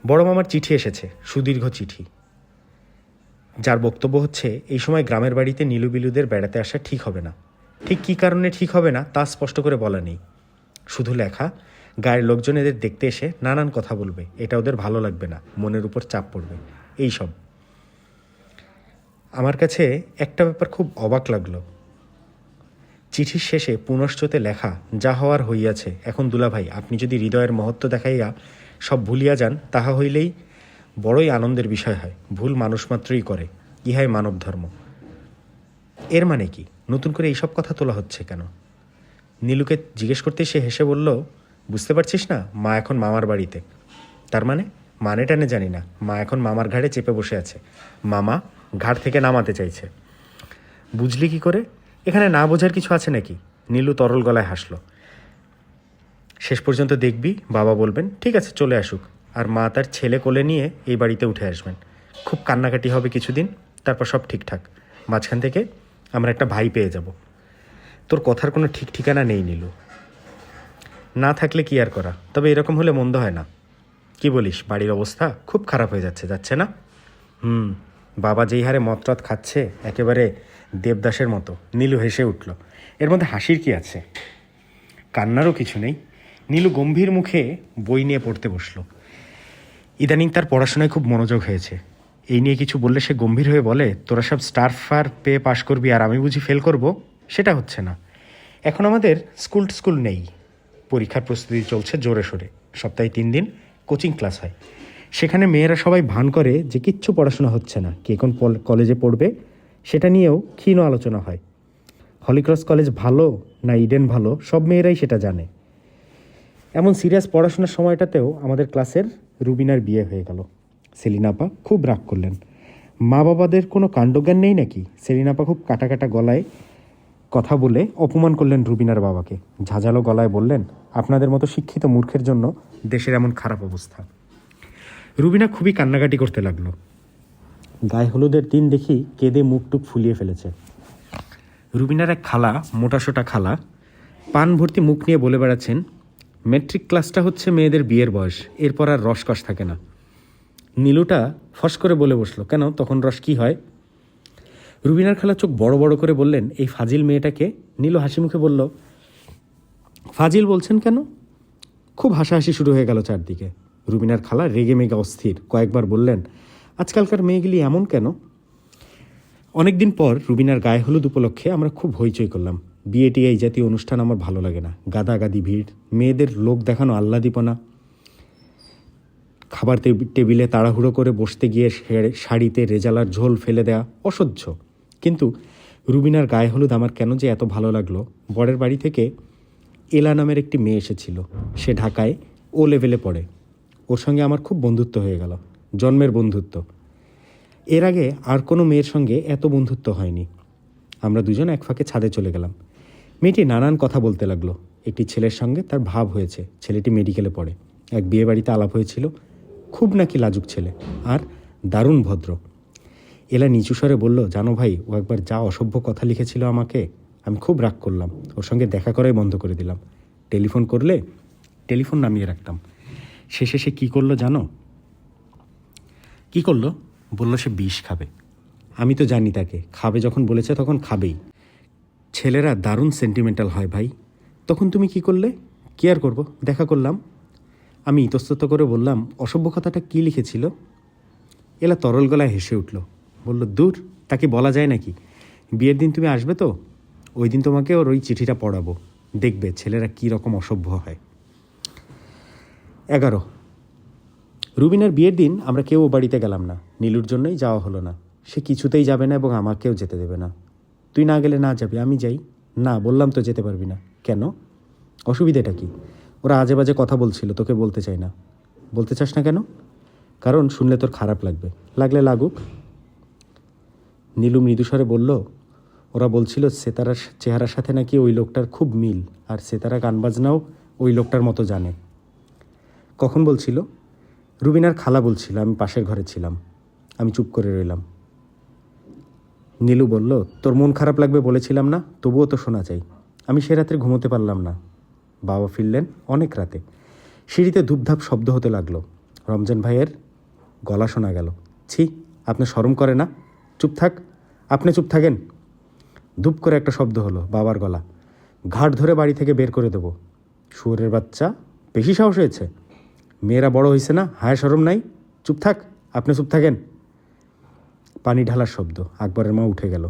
বড় মামার চিঠি এসেছে, সুদীর্ঘ চিঠি, যার বক্তব্য হচ্ছে এই সময় গ্রামের বাড়িতে নীলু বিলুদের বেড়াতে আসা ঠিক হবে না। ঠিক কী কারণে ঠিক হবে না তা স্পষ্ট করে বলা নেই, শুধু লেখা, গায়ের লোকজন এদের দেখতে এসে নানান কথা বলবে, এটা ওদের ভালো লাগবে না, মনের উপর চাপ পড়বে, এই সব। আমার কাছে একটা ব্যাপার খুব অবাক লাগলো। চিঠির শেষে পুনশ্চতে লেখা, যা হওয়ার হইয়াছে, এখন দুলাভাই আপনি যদি হৃদয়ের মহত্ব দেখাইয়া সব ভুলিয়া যান, তাহা হইলেই বড়ই আনন্দের বিষয় হয়। ভুল মানুষ মাত্রই করে, ইহাই মানব ধর্ম। এর মানে কি? নতুন করে এইসব কথা তোলা হচ্ছে কেন? নীলুকে জিজ্ঞেস করতে সে হেসে বলল, বুঝতে পারছিস না, মা এখন মামার বাড়িতে। তার মানে? মানে টানে জানি না, মা এখন মামার ঘাড়ে চেপে বসে আছে, মামা ঘাড় থেকে নামাতে চাইছে। বুঝলি কি করে? এখানে না বোঝার কিছু আছে নাকি? নীলু তরল গলায় হাসল। শেষ পর্যন্ত দেখবি বাবা বলবেন, ঠিক আছে চলে আসুক, আর মা তার ছেলে কোলে নিয়ে এই বাড়িতে উঠে আসবেন। খুব কান্নাকাটি হবে কিছুদিন, তারপর সব ঠিকঠাক। মাঝখান থেকে আমরা একটা ভাই পেয়ে যাব। তোর কথার কোনো ঠিক ঠিকানা নেই নীলু। না থাকলে কি আর করা, তবে এরকম হলে মন্দ হয় না। কি বলিস, বাড়ির অবস্থা খুব খারাপ হয়ে যাচ্ছে না? বাবা যেই হারে মতরত খাচ্ছে, একেবারে দেবদাসের মতো। নীলু হেসে উঠল। এর মধ্যে হাসির কি আছে? কান্নারও কিছু নেই। নীলু গম্ভীর মুখে বই নিয়ে পড়তে বসলো। ইদানিং তার পড়াশোনায় খুব মনোযোগ হয়েছে। এই নিয়ে কিছু বললে সে গম্ভীর হয়ে বলে, তোরা সব স্টার ফার পেয়ে পাশ করবি আর আমি বুঝি ফেল করব? সেটা হচ্ছে না। এখন আমাদের স্কুল নেই, পরীক্ষার প্রস্তুতি চলছে জোরে সোরে। সপ্তাহে 3 দিন কোচিং ক্লাস হয়। সেখানে মেয়েরা সবাই ভান করে যে কিচ্ছু পড়াশোনা হচ্ছে না, কে কোন কলেজে পড়বে সেটা নিয়েও ক্ষীণ আলোচনা হয়। হলিক্রস কলেজ ভালো না ইডেন ভালো সব মেয়েরাই সেটা জানে। এমন সিরিয়াস পড়াশোনার সময়টাতেও আমাদের ক্লাসের রুবিনার বিয়ে হয়ে গেল। সেলিনাপা খুব রাগ করলেন। মা বাবাদের কোনো কাণ্ডজ্ঞান নেই নাকি? সেলিনাপা খুব কাটা কাটা গলায় কথা বলে অপমান করলেন রুবিনার বাবাকে। ঝাঁঝালো গলায় বললেন, আপনাদের মতো শিক্ষিত মূর্খের জন্য দেশের এমন খারাপ অবস্থা। রুবিনা খুবই কান্নাকাটি করতে লাগলো। গায়ে হলুদের দিন দেখি কেঁদে মুখটুক ফুলিয়ে ফেলেছে। রুবিনার এক খালা, মোটাসোটা খালা, পান ভর্তি মুখ নিয়ে বলে বেড়াচ্ছেন, মেট্রিক ক্লাসটা হচ্ছে মেয়েদের বিয়ের বয়স, এরপর আর রসকস থাকে না। নীলুটা ফস করে বলে বসলো, কেন তখন রস কী হয়? রুবিনার খালা চোখ বড় বড় করে বললেন, এই ফাজিল মেয়েটাকে। নীলু হাসি মুখে বলল, ফাজিল বলছেন কেন? খুব হাসাহাসি শুরু হয়ে গেল চারদিকে। রুবিনার খালা রেগে মেগে অস্থির, কয়েকবার বললেন, আজকালকার মেয়েগুলি এমন কেন? অনেকদিন পর রুবিনার গায়ে হলুদ উপলক্ষে আমরা খুব হইচই করলাম। বিয়েটি এই জাতীয় অনুষ্ঠান আমার ভালো লাগে না। গাদাগাদি ভিড়, মেয়েদের লোক দেখানো আহ্লাদীপনা, খাবার টেবিলে তাড়াহুড়ো করে বসতে গিয়ে শাড়িতে রেজালার ঝোল ফেলে দেয়া অসহ্য। কিন্তু রুবিনার গায়ে হলুদ আমার কেন যে এত ভালো লাগলো। বরের বাড়ি থেকে এলা নামের একটি মেয়ে এসেছিল। সে ঢাকায় ও লেভেলে পড়ে। ওর সঙ্গে আমার খুব বন্ধুত্ব হয়ে গেল, জন্মের বন্ধুত্ব। এর আগে আর কোনো মেয়ের সঙ্গে এত বন্ধুত্ব হয়নি। আমরা দুজন এক ফাঁকে ছাদে চলে গেলাম। মেয়েটি নানান কথা বলতে লাগলো। একটি ছেলের সঙ্গে তার ভাব হয়েছে, ছেলেটি মেডিকেলে পড়ে। এক বিয়ে বাড়িতে আলাপ হয়েছিল, খুব নাকি লাজুক ছেলে আর দারুণ ভদ্র। এলা নিচু স্বরে বলল, জানো ভাই, ও একবার যা অসভ্য কথা লিখেছিল আমাকে, আমি খুব রাগ করলাম। ওর সঙ্গে দেখা করাই বন্ধ করে দিলাম। টেলিফোন করলে টেলিফোন নামিয়ে রাখতাম। শেষে সে কী করলো জানো? কী করলো? বলল সে বিষ খাবে। আমি তো জানি তাকে, খাবে যখন বলেছে তখন খাবেই। ছেলেরা দারুণ সেন্টিমেন্টাল হয় ভাই। তখন তুমি কি করলে? কি আর করবো, দেখা করলাম। আমি ইতস্তত করে বললাম, অসভ্য কথাটা কী লিখেছিল? এলা তরল গলায় হেসে উঠল, বলল, দূর, তাকে বলা যায় নাকি? বিয়ের দিন তুমি আসবে তো? ওই দিন তোমাকে ওর ওই চিঠিটা পড়াবো, দেখবে ছেলেরা কী রকম অসভ্য হয়। 11 রুবিনার বিয়ের দিন আমরা কেউ ও বাড়িতে গেলাম না। নীলুর জন্যই যাওয়া হলো না। সে কিছুতেই যাবে না এবং আমাকেও যেতে দেবে না। তুই না গেলে না যাবি, আমি যাই। না, বললাম তো যেতে পারবি না। কেন? অসুবিধাটা কি? ওরা আজে বাজে কথা বলছিল, তোকে বলতে চাই না। বলতে চাস না কেন? কারণ শুনলে তোর খারাপ লাগবে। লাগলে লাগুক। নীলু মৃদুস্বরে বলল, ওরা বলছিল সেতারার চেহারার সাথে নাকি ওই লোকটার খুব মিল, আর সেতারা গান বাজনাও ওই লোকটার মতো জানে। কখন বলছিল? রুবিনার খালা বলছিল, আমি পাশের ঘরে ছিলাম। আমি চুপ করে রইলাম। নীলু বলল, তোর মন খারাপ লাগবে বলেছিলাম না, তবুও তো শোনা চাই। আমি সে রাত্রে ঘুমোতে পারলাম না। বাবা ফিরলেন অনেক রাতে। সিঁড়িতে ধূপধাপ শব্দ হতে লাগলো। রমজান ভাইয়ের গলা শোনা গেল। ছি, আপনার শরম করে না? চুপ থাক, আপনি চুপ থাকেন। ধূপ করে একটা শব্দ হলো, বাবার গলা। ঘাট ধরে বাড়ি থেকে বের করে দেবো। শুয়োরের বাচ্চা, বেশি সাহস হয়েছে? মেয়েরা বড় হয়েছে না, হায় শরম নাই? চুপ থাক, আপনি চুপ থাকেন। পানি ঢালার শব্দ। আকবরের মা উঠে গেল।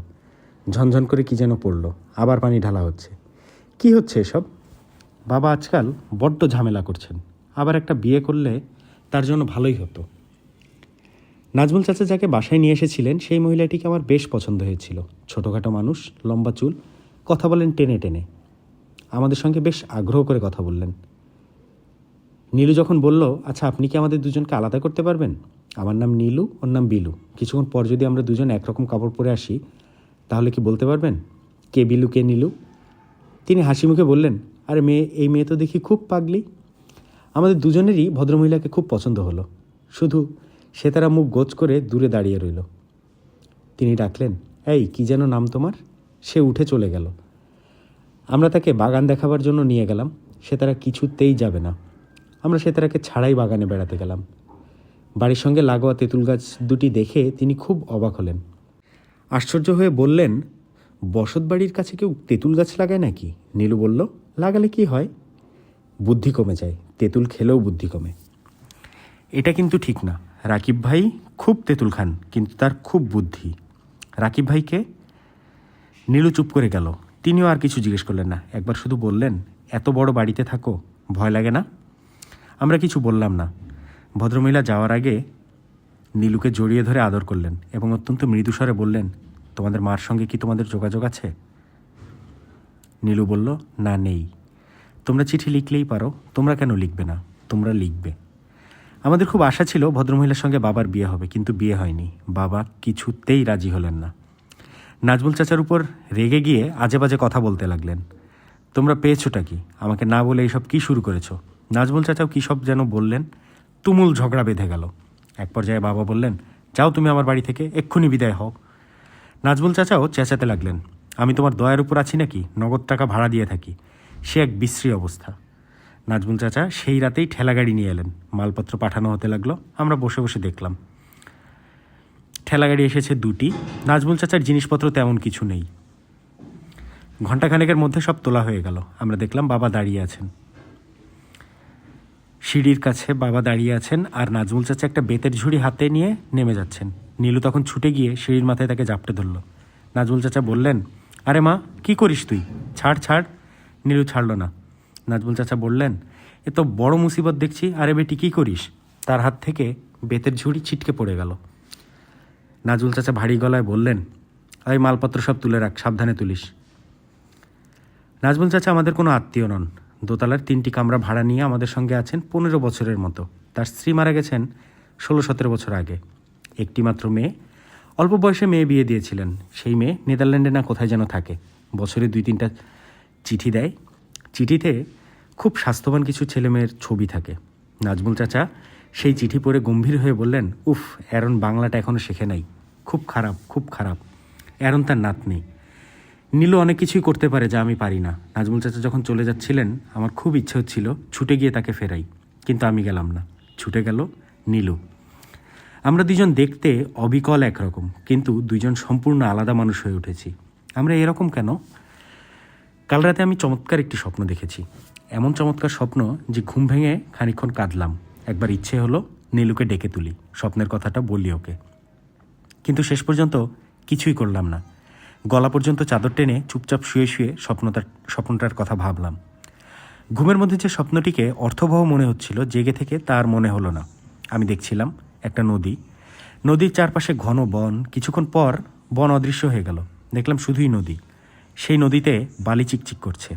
ঝনঝন করে কি যেন পড়ল। আবার পানি ঢালা হচ্ছে। কি হচ্ছে এসব? বাবা আজকাল বড্ড ঝামেলা করছেন। আবার একটা বিয়ে করলে তার জন্য ভালোই হতো। নাজমুল চাচা যাকে বাসায় নিয়ে এসেছিলেন সেই মহিলাটিকে আমার বেশ পছন্দ হয়েছিল। ছোটোখাটো মানুষ, লম্বা চুল, কথা বলেন টেনে টেনে। আমাদের সঙ্গে বেশ আগ্রহ করে কথা বললেন। নীলু যখন বলল, আচ্ছা আপনি কি আমাদের দুজনকে আলাদা করতে পারবেন? আমার নাম নীলু, ওর নাম বিলু। কিছুক্ষণ পর যদি আমরা দুজন একরকম কাপড় পরে আসি, তাহলে কি বলতে পারবেন কে বিলু কে নীলু? তিনি হাসি মুখে বললেন, আরে এই মেয়ে তো দেখি খুব পাগলি। আমাদের দুজনেরই ভদ্রমহিলাকে খুব পছন্দ হলো। শুধু সে তারা মুখ গোছ করে দূরে দাঁড়িয়ে রইল। তিনি ডাকলেন, এই কি যেন নাম তোমার? সে উঠে চলে গেল। আমরা তাকে বাগান দেখাবার জন্য নিয়ে গেলাম। সে তারা কিছুতেই যাবে না। আমরা সে তারাকে ছাড়াই বাগানে বেড়াতে গেলাম। বাড়ির সঙ্গে লাগোয়া তেঁতুল গাছ দুটি দেখে তিনি খুব অবাক হলেন। আশ্চর্য হয়ে বললেন, বসত বাড়ির কাছে কেউ তেঁতুল গাছ লাগায় নাকি? নীলু বলল, লাগালে কি হয়? বুদ্ধি কমে যায়, তেঁতুল খেলেও বুদ্ধি কমে। এটা কিন্তু ঠিক না। রাকিব ভাই খুব তেঁতুল খান, কিন্তু তার খুব বুদ্ধি। রাকিব ভাইকে? নীলু চুপ করে গেল। তিনিও আর কিছু জিজ্ঞেস করলেন না, একবার শুধু বললেন, এত বড় বাড়িতে থাকো, ভয় লাগে না? আমরা কিছু বললাম না। ভদ্রমহিলা যাওয়ার আগে নীলুকে জড়িয়ে ধরে আদর করলেন এবং অত্যন্ত মৃদুস্বরে বললেন, তোমাদের মার সঙ্গে কি তোমাদের যোগাযোগ আছে? নীলু বলল, না, নেই। তোমরা চিঠি লিখলেই পারো, তোমরা কেন লিখবে না? তোমরা লিখবে। আমাদের খুব আশা ছিল ভদ্রমহিলার সঙ্গে বাবার বিয়ে হবে, কিন্তু বিয়ে হয়নি। বাবা কিছুতেই রাজি হলেন না। নাজমুল চাচার উপর রেগে গিয়ে আজে বাজে কথা বলতে লাগলেন। তোমরা পেয়েছোটা কি? আমাকে না বলে এইসব কী শুরু করেছো? নাজমুল চাচাও কী সব যেন বললেন। তুমুল ঝগড়া বেঁধে গেল। এক পর্যায়ে বাবা বললেন, যাও তুমি আমার বাড়ি থেকে, এক্ষুনি বিদায় হও। নাজমুল চাচাও চেঁচাতে লাগলেন, আমি তোমার দয়ার উপর আছি নাকি? নগদ টাকা ভাড়া দিয়ে থাকি। সে এক বিশ্রী অবস্থা। নাজমুল চাচা সেই রাতেই ঠেলাগাড়ি নিয়ে এলেন। মালপত্র পাঠানো হতে লাগলো। আমরা বসে বসে দেখলাম। ঠেলাগাড়ি এসেছে 2টি। নাজমুল চাচার জিনিসপত্র তেমন কিছু নেই। ঘণ্টাখানেকের মধ্যে সব তোলা হয়ে গেল। আমরা দেখলাম বাবা দাঁড়িয়ে আছেন। সিঁড়ির কাছে বাবা দাঁড়িয়ে আছেন, আর নাজমুল চাচা একটা বেতের ঝুড়ি হাতে নিয়ে নেমে যাচ্ছেন। নীলু তখন ছুটে গিয়ে সিঁড়ির মাথায় তাকে জাপটে ধরল। নাজমুল চাচা বললেন, আরে মা, কি করিস তুই? ছাড় ছাড়। নীলু ছাড়ল না। নাজমুল চাচা বললেন, এ তো বড় মুসিবত দেখছি। আরে বেটি, কী করিস? তার হাত থেকে বেতের ঝুড়ি ছিটকে পড়ে গেল। নাজমুল চাচা ভারী গলায় বললেন, এই মালপত্র সব তুলে রাখ, সাবধানে তুলিস। নাজমুল চাচা আমাদের কোনো আত্মীয় নন। দোতলার 3টি কামরা ভাড়া নিয়ে আমাদের সঙ্গে আছেন 15 বছরের মতো। তার স্ত্রী মারা গেছেন 16-17 বছর আগে। একটি মাত্র মেয়ে। অল্প বয়সে মেয়ে বিয়ে দিয়েছিলেন। সেই মেয়ে নেদারল্যান্ডে না কোথায় যেন থাকে। বছরে 2-3টা চিঠি দেয়। চিঠিতে খুব স্বাস্থ্যবান কিছু ছেলেমেয়ের ছবি থাকে। নাজমুল চাচা সেই চিঠি পড়ে গম্ভীর হয়ে বললেন, উফ, অ্যারন বাংলাটা এখনও শেখে নাই। খুব খারাপ, খুব খারাপ। অ্যারন তার নাতনি। নীলু অনেক কিছুই করতে পারে যা আমি পারি না। নাজমুল চাচা যখন চলে যাচ্ছিলেন, আমার খুব ইচ্ছে হচ্ছিল ছুটে গিয়ে তাকে ফেরাই, কিন্তু আমি গেলাম না। ছুটে গেল নীলু। আমরা দুজন দেখতে অবিকল একরকম, কিন্তু দুজন সম্পূর্ণ আলাদা মানুষ হয়ে উঠেছি। আমরা এরকম কেন? কাল রাতে আমি চমৎকার একটি স্বপ্ন দেখেছি। এমন চমৎকার স্বপ্ন যে ঘুম ভেঙে খানিকক্ষণ কাঁদলাম। একবার ইচ্ছে হলো নীলুকে ডেকে তুলি, স্বপ্নের কথাটা বলি ওকে, কিন্তু শেষ পর্যন্ত কিছুই করলাম না। গলা পর্যন্ত চাদর টেনে চুপচাপ শুয়ে শুয়ে স্বপ্নটার কথা ভাবলাম। ঘুমের মধ্যে যে স্বপ্নটিকে অর্থবহ মনে হচ্ছিল, জেগে থেকে তার মনে হলো না। আমি দেখছিলাম একটা নদী। নদীর চারপাশে ঘন বন। কিছুক্ষণ পর বন অদৃশ্য হয়ে গেল। দেখলাম শুধুই নদী। সেই নদীতে বালি চিকচিক করছে।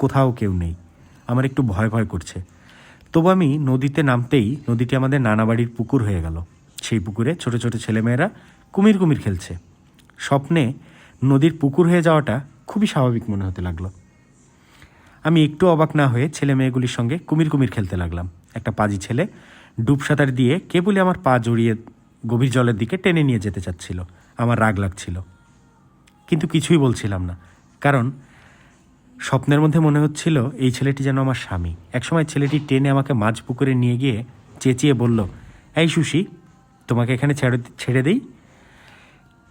কোথাও কেউ নেই। আমার একটু ভয় ভয় করছে। তবু আমি নদীতে নামতেই নদীটি আমাদের নানা বাড়ির পুকুর হয়ে গেল। সেই পুকুরে ছোট ছোট ছেলেমেয়েরা কুমির কুমির খেলছে। স্বপ্নে নদীর পুকুর হয়ে যাওয়াটা খুবই স্বাভাবিক মনে হতে লাগলো। আমি একটু অবাক না হয়ে ছেলে মেয়েগুলির সঙ্গে কুমির কুমির খেলতে লাগলাম। একটা পাজি ছেলে ডুব সাঁতার দিয়ে কেবলই আমার পা জড়িয়ে গভীর জলের দিকে টেনে নিয়ে যেতে চাচ্ছিল। আমার রাগ লাগছিল, কিন্তু কিছুই বলছিলাম না, কারণ স্বপ্নের মধ্যে মনে হচ্ছিল এই ছেলেটি যেন আমার স্বামী। একসময় ছেলেটি টেনে আমাকে মাঝ পুকুরে নিয়ে গিয়ে চেঁচিয়ে বলল, এই সুশি, তোমাকে এখানে ছেড়ে দেই?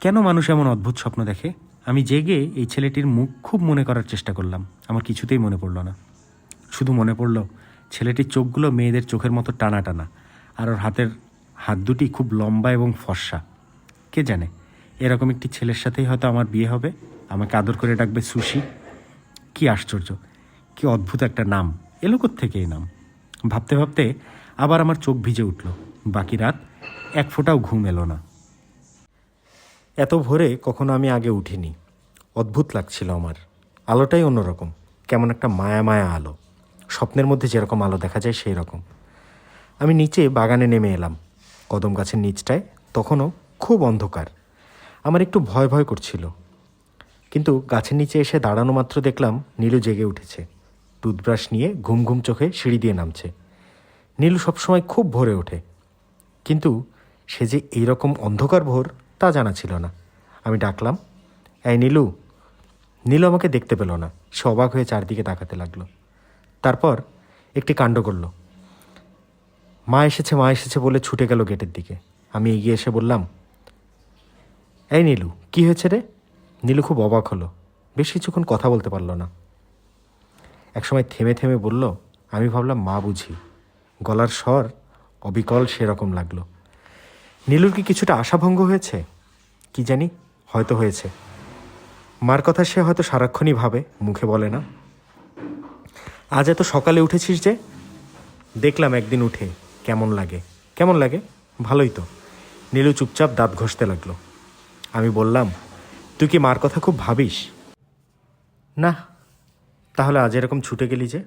কেন মানুষ এমন অদ্ভুত স্বপ্ন দেখে? আমি জেগে এই ছেলেটির মুখ খুব মনে করার চেষ্টা করলাম। আমার কিছুতেই মনে পড়ল না। শুধু মনে পড়ল ছেলেটির চোখগুলো মেয়েদের চোখের মতো টানা টানা, আর ওর হাত দুটি খুব লম্বা এবং ফর্সা। কে জানে, এরকম একটি ছেলের সাথেই হয়তো আমার বিয়ে হবে। আমাকে আদর করে ডাকবে সুশি। কি আশ্চর্য, কি অদ্ভুত একটা নাম। এলো কোত্থেকে এই নাম? ভাবতে ভাবতে আবার আমার চোখ ভিজে উঠল। বাকি রাত এক ফোঁটাও ঘুম এলো না। এত ভোরে কখনো আমি আগে উঠিনি। অদ্ভুত লাগছিল আমার। আলোটাই অন্যরকম, কেমন একটা মায়া মায়া আলো। স্বপ্নের মধ্যে যেরকম আলো দেখা যায় সেই রকম। আমি নিচে বাগানে নেমে এলাম। কদম গাছের নিচটায় তখনও খুব অন্ধকার। আমার একটু ভয় ভয় করছিল, কিন্তু গাছের নিচে এসে দাঁড়ানো মাত্র দেখলাম নীলু জেগে উঠেছে। টুথব্রাশ নিয়ে ঘুম ঘুম চোখে সিঁড়ি দিয়ে নামছে। নীলু সবসময় খুব ভোরে ওঠে, কিন্তু সে যে এইরকম অন্ধকার ভোর তা জানা ছিল না। আমি ডাকলাম, এই নীলু। নীলু আমাকে দেখতে পেল না। সে অবাক হয়ে চারদিকে তাকাতে লাগলো। তারপর একটি কাণ্ড করল। মা এসেছে বলে ছুটে গেল গেটের দিকে। আমি এগিয়ে এসে বললাম, এই নীলু, কী হয়েছে রে? নীলু খুব অবাক হলো। বেশ কিছুক্ষণ কথা বলতে পারল না। একসময় থেমে থেমে বলল, আমি ভাবলাম মা বুঝি। গলার স্বর অবিকল সেরকম লাগলো। নীলুর কি কিছুটা আশাভঙ্গ হয়েছে? কি জানি, হয়তো হয়েছে। মার কথা সে হয়তো সারাক্ষণই ভাবে, মুখে বলে না। আজ এত সকালে উঠেছিস যে? দেখলাম একদিন উঠে। কেমন লাগে? কেমন লাগে? ভালোই তো। নীলু চুপচাপ দাঁত ঘষতে লাগলো। আমি বললাম, তুই কি মার কথা খুব ভাবিস? না। তাহলে আজ এরকম ছুটে গেলি যে?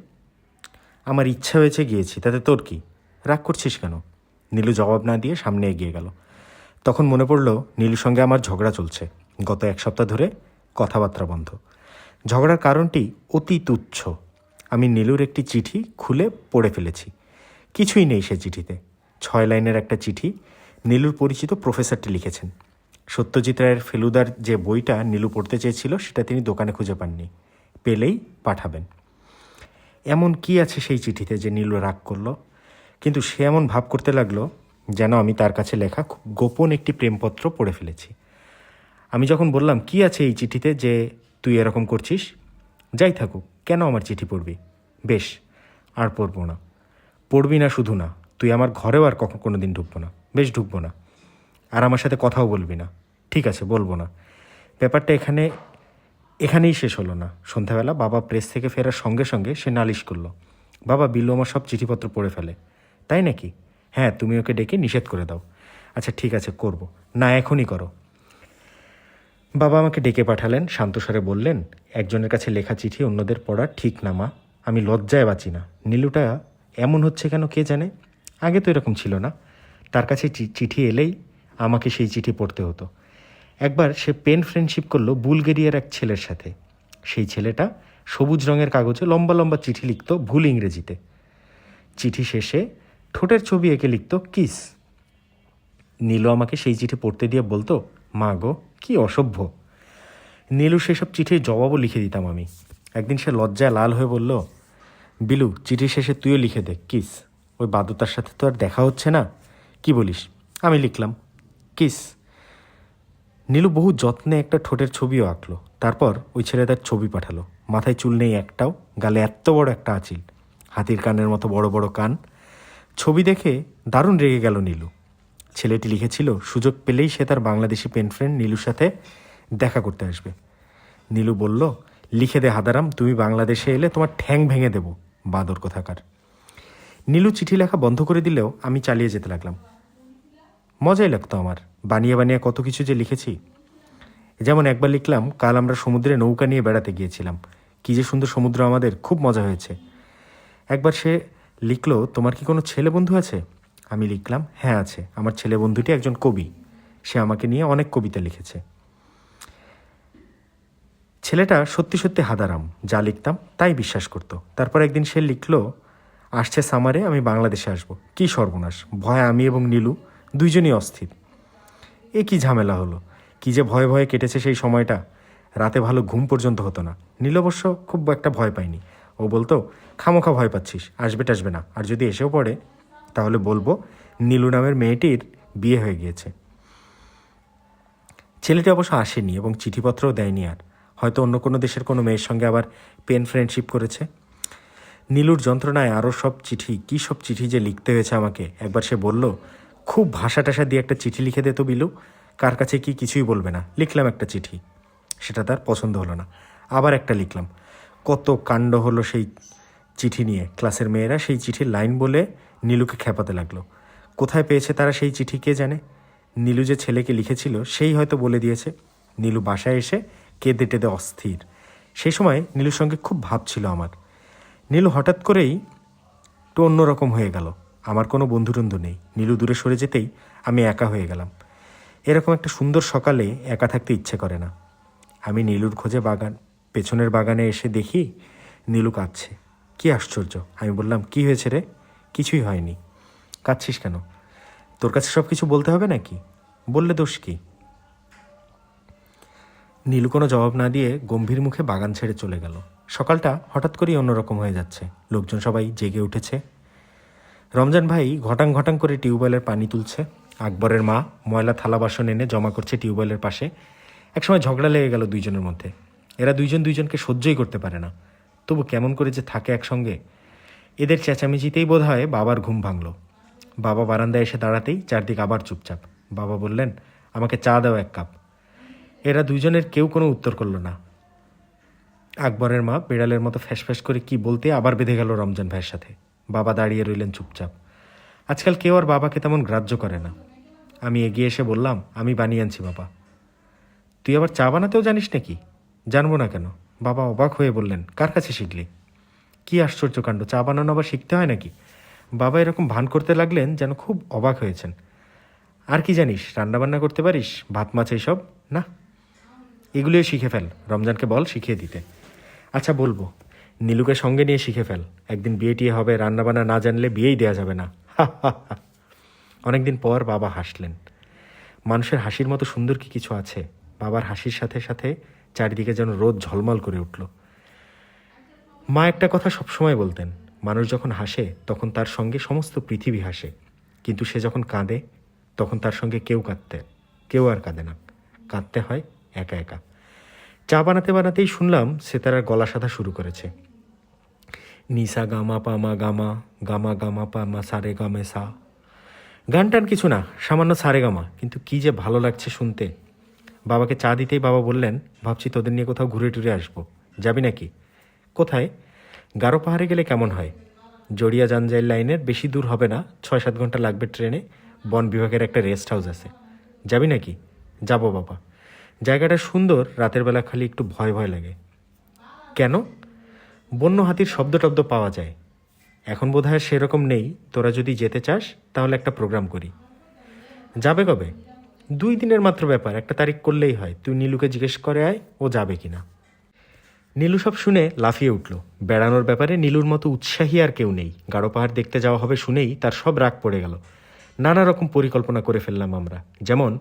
আমার ইচ্ছা হয়েছে গিয়েছি, তাতে তোর কি? রাগ করছিস কেন? নীলু জবাব না দিয়ে সামনে এগিয়ে গেল। তখন মনে পড়ল নীলুর সঙ্গে আমার ঝগড়া চলছে গত 1 সপ্তাহ ধরে, কথাবার্তা বন্ধ। ঝগড়ার কারণটি অতি তুচ্ছ। আমি নীলুর একটি চিঠি খুলে পড়ে ফেলেছি। কিছুই নেই সে চিঠিতে। 6 লাইনের একটা চিঠি নীলুর পরিচিত প্রফেসরটি লিখেছেন। সত্যজিৎ রায়ের ফেলুদার যে বইটা নীলু পড়তে চেয়েছিল সেটা তিনি দোকানে খুঁজে পাননি। পেলেই পাঠাবেন। এমন কি আছে সেই চিঠিতে যে নীলু রাগ করলো? কিন্তু সে এমন ভাব করতে লাগলো যেন আমি তার কাছে লেখা খুব গোপন একটি প্রেমপত্র পড়ে ফেলেছি। আমি যখন বললাম, কি আছে এই চিঠিতে যে তুই এরকম করছিস? যাই থাকুক, কেন আমার চিঠি পড়বি? বেশ, আর পড়বো না। পড়বি না শুধু না, তুই আমার ঘরেও আর কোনো দিন ঢুকবো না। বেশ, ঢুকবো না। আর আমার সাথে কথাও বলবি না। ঠিক আছে, বলবো না। ব্যাপারটা এখানেই শেষ হলো না। সন্ধ্যাবেলা বাবা প্রেস থেকে ফেরার সঙ্গে সঙ্গে সে নালিশ করলো, বাবা বিল্লু আমার সব চিঠিপত্র পড়ে ফেলে। তাই নাকি? হ্যাঁ, তুমি ওকে ডেকে নিষেধ করে দাও। আচ্ছা ঠিক আছে, করব। না, এখনই করো। বাবা আমাকে ডেকে পাঠালেন, শান্তস্বরে বললেন, একজনের কাছে লেখা চিঠি অন্যদের পড়া ঠিক না মা। আমি লজ্জায় বাঁচি না। নীলুটা এমন হচ্ছে কেন কে জানে? আগে তো এরকম ছিল না। তার কাছে চিঠি এলেই আমাকে সেই চিঠি পড়তে হতো। একবার সে পেন ফ্রেন্ডশিপ করলো বুলগেরিয়ার এক ছেলের সাথে। সেই ছেলেটা সবুজ রঙের কাগজে লম্বা লম্বা চিঠি লিখত ভুল ইংরেজিতে। চিঠি শেষে ঠোঁটের ছবি এঁকে লিখত কিস। নীলু আমাকে সেই চিঠি পড়তে দিয়ে বলতো, মা গো, কি অসভ্য। নীলু সেসব চিঠির জবাবও লিখে দিতাম আমি। একদিন সে লজ্জায় লাল হয়ে বলল, বিলু, চিঠি শেষে তুইও লিখে দে কিস। ওই বাদুতার সাথে তো আর দেখা হচ্ছে না, কি বলিস? আমি লিখলাম, কিস। নীলু বহু যত্নে একটা ঠোঁটের ছবিও আঁকলো। তারপর ওই ছেলেটার ছবি পাঠালো। মাথায় চুল নেই একটাও, গালে এত বড় একটা আঁচিল, হাতির কানের মতো বড় বড় কান। ছবি দেখে দারুণ রেগে গেল নীলু। ছেলেটি লিখেছিল সুযোগ পেলেই সে তার বাংলাদেশি পেন ফ্রেন্ড নীলুর সাথে দেখা করতে আসবে। নীলু বলল, লিখে দে হাদারাম, তুমি বাংলাদেশে এলে তোমার ঠ্যাং ভেঙে দেব, বাঁদর কোথাকার। নীলু চিঠি লেখা বন্ধ করে দিলেও আমি চালিয়ে যেতে লাগলাম। মজাই লাগতো আমার। বানিয়ে বানিয়ে কত কিছু যে লিখেছি। যেমন একবার লিখলাম, কাল আমরা সমুদ্রে নৌকা নিয়ে বেড়াতে গিয়েছিলাম। কী যে সুন্দর সমুদ্র আমাদের, খুব মজা হয়েছে। একবার সে লিখলো, তোমার কি কোনো ছেলে বন্ধু আছে? আমি লিখলাম, হ্যাঁ আছে, আমার ছেলে বন্ধুটি একজন কবি। সে আমাকে নিয়ে অনেক কবিতা লিখেছে। ছেলেটা সত্যি সত্যি হাদারাম, যা লিখতাম তাই বিশ্বাস করত। তারপর একদিন সে লিখলো, আসছে সামারে আমি বাংলাদেশে আসব। কি সর্বনাশ! ভয়ে আমি এবং নীলু দুইজনই অস্থির। এ কি ঝামেলা হলো! কি যে ভয়ে ভয়ে কেটেছে সেই সময়টা। রাতে ভালো ঘুম পর্যন্ত হতো না। নীল অবশ্য খুব একটা ভয় পায়নি। ও বলতো, খামোখা ভয় পাচ্ছিস, আসবে টাসবে না। আর যদি এসেও পড়ে তাহলে বলবো নীলু নামের মেয়েটির বিয়ে হয়ে গিয়েছে। ছেলেটি অবশ্য আসেনি এবং চিঠিপত্রও দেয়নি আর। হয়তো অন্য কোনো দেশের কোনো মেয়ের সঙ্গে আবার পেন ফ্রেন্ডশিপ করেছে। নীলুর যন্ত্রণায় আরও সব চিঠি, কী সব চিঠি যে লিখতে হয়েছে আমাকে। একবার সে বলল, খুব ভাষা টাষা দিয়ে একটা চিঠি লিখে দে তো বিলু, কার কাছে কি কিছুই বলবে না। লিখলাম একটা চিঠি, সেটা তার পছন্দ হলো না। আবার একটা লিখলাম। কত কাণ্ড হলো সেই চিঠি নিয়ে। ক্লাসের মেয়েরা সেই চিঠির লাইন বলে নীলুকে খেপাতে লাগলো। কোথায় পেয়েছে তারা সেই চিঠি কে জানে। নীলু যে ছেলেকে লিখেছিল সেই হয়তো বলে দিয়েছে। নীলু বাসায় এসে কেঁদে টেঁদে অস্থির। সেই সময় নীলুর সঙ্গে খুব ভাব ছিল আমার। নীলু হঠাৎ করেই একটু অন্যরকম হয়ে গেল। আমার কোনো বন্ধুটন্ধু নেই। নীলু দূরে সরে যেতেই আমি একা হয়ে গেলাম। এরকম একটা সুন্দর সকালে একা থাকতে ইচ্ছে করে না। আমি নীলুর খোঁজে পেছনের বাগানে এসে দেখি নীলু কাঁদছে। কি আশ্চর্য! আমি বললাম, কি হয়েছে রে? কিছুই হয়নি। কাঁদছিস কেন? তোর কাছে সব কিছু বলতে হবে নাকি? বললে দোষ কি? নীলু কোনো জবাব না দিয়ে গম্ভীর মুখে বাগান ছেড়ে চলে গেল। সকালটা হঠাৎ করেই অন্যরকম হয়ে যাচ্ছে। লোকজন সবাই জেগে উঠেছে। রমজান ভাই ঘটাং ঘটাং করে টিউবওয়েলের পানি তুলছে। আকবরের মা ময়লা থালা বাসন এনে জমা করছে টিউবওয়েলের পাশে। একসময় ঝগড়া লেগে গেল দুইজনের মধ্যে। এরা দুইজনকে সহ্যই করতে পারে না। তবু কেমন করে যে থাকে একসঙ্গে। এদের চেঁচামেচিতেই বোধ হয় বাবার ঘুম ভাঙল। বাবা বারান্দায় এসে দাঁড়াতেই চারদিক আবার চুপচাপ। বাবা বললেন, আমাকে চা দাও 1 কাপ। এরা দুজনের কেউ কোনো উত্তর করল না। আকবরের মা বিড়ালের মতো ফ্যাসফ্যাস করে কি বলতে আবার বেঁধে গেল রমজান ভাইয়ের সাথে। বাবা দাঁড়িয়ে রইলেন চুপচাপ। আজকাল কেউ আর বাবাকে তেমন গ্রাহ্য করে না। আমি এগিয়ে এসে বললাম, আমি বানিয়ে আনছি বাবা। তুই আবার চা বানাতেও জানিস নাকি? জানবো না কেন? বাবা অবাক হয়ে বললেন, কার কাছে শিখলি? কি আশ্চর্য কাণ্ড, চা বানানো আবার শিখতে হয় নাকি? বাবা এরকম ভান করতে লাগলেন যেন খুব অবাক হয়েছেন। আর কি জানিস? রান্নাবান্না করতে পারিস? ভাত মাছ এইসব? না, এগুলিও শিখে ফেল। রমজানকে বল শিখিয়ে দিতে। আচ্ছা বলবো, নীলুকে সঙ্গে নিয়ে শিখে ফেল। একদিন বিয়ে টিয়ে হবে, রান্নাবান্না না জানলে বিয়েই দেওয়া যাবে না। অনেকদিন পর বাবা হাসলেন। মানুষের হাসির মতো সুন্দর কি কিছু আছে? বাবার হাসির সাথে সাথে চারিদিকে যেন রোদ ঝলমল করে উঠল। মা একটা কথা সবসময় বলতেন, মানুষ যখন হাসে তখন তার সঙ্গে সমস্ত পৃথিবী হাসে, কিন্তু সে যখন কাঁদে তখন তার সঙ্গে কেউ আর কাঁদে না। কাঁদতে হয় একা একা। চা বানাতে বানাতেই শুনলাম সেতারার গলা সাধা শুরু করেছে। নিসা গামা পামা গামা, গামা গামা পামা সারে গামে সা। গান টান কিছু না, সামান্য সারে গামা, কিন্তু কি যে ভালো লাগছে শুনতে। বাবাকে চা দিতেই বাবা বললেন, ভাবছি তোদের নিয়ে কোথাও ঘুরে টুরে আসবো। যাবি নাকি? কোথায়? গারো পাহাড়ে গেলে কেমন হয়? জড়িয়া জাঞ্জাইল লাইনের বেশি দূর হবে না, 6-7 ঘন্টা লাগবে ট্রেনে। বন বিভাগের একটা রেস্ট হাউস আছে। যাবি নাকি? যাবো বাবা। জায়গাটা সুন্দর, রাতের বেলা খালি একটু ভয় ভয় লাগে। কেন? বন্য হাতির শব্দ টব্দ পাওয়া যায়। এখন বোধহয় সেরকম নেই। তোরা যদি যেতে চাস তাহলে একটা প্রোগ্রাম করি। যাবে কবে? 2 দিনের মাত্র ব্যাপার, একটা তারিখ করলেই হয়। তুই নীলুকে জিজ্ঞেস করে আয় ও যাবে কিনা। নীলু সব শুনে লাফিয়ে উঠল। বেড়ানোর ব্যাপারে নীলুর মতো উৎসাহী আর কেউ নেই। গাঢ় পাহাড় দেখতে যাওয়া হবে শুনেই তার সব রাগ পড়ে গেল। নানা রকম পরিকল্পনা করে ফেললাম আমরা। যেমন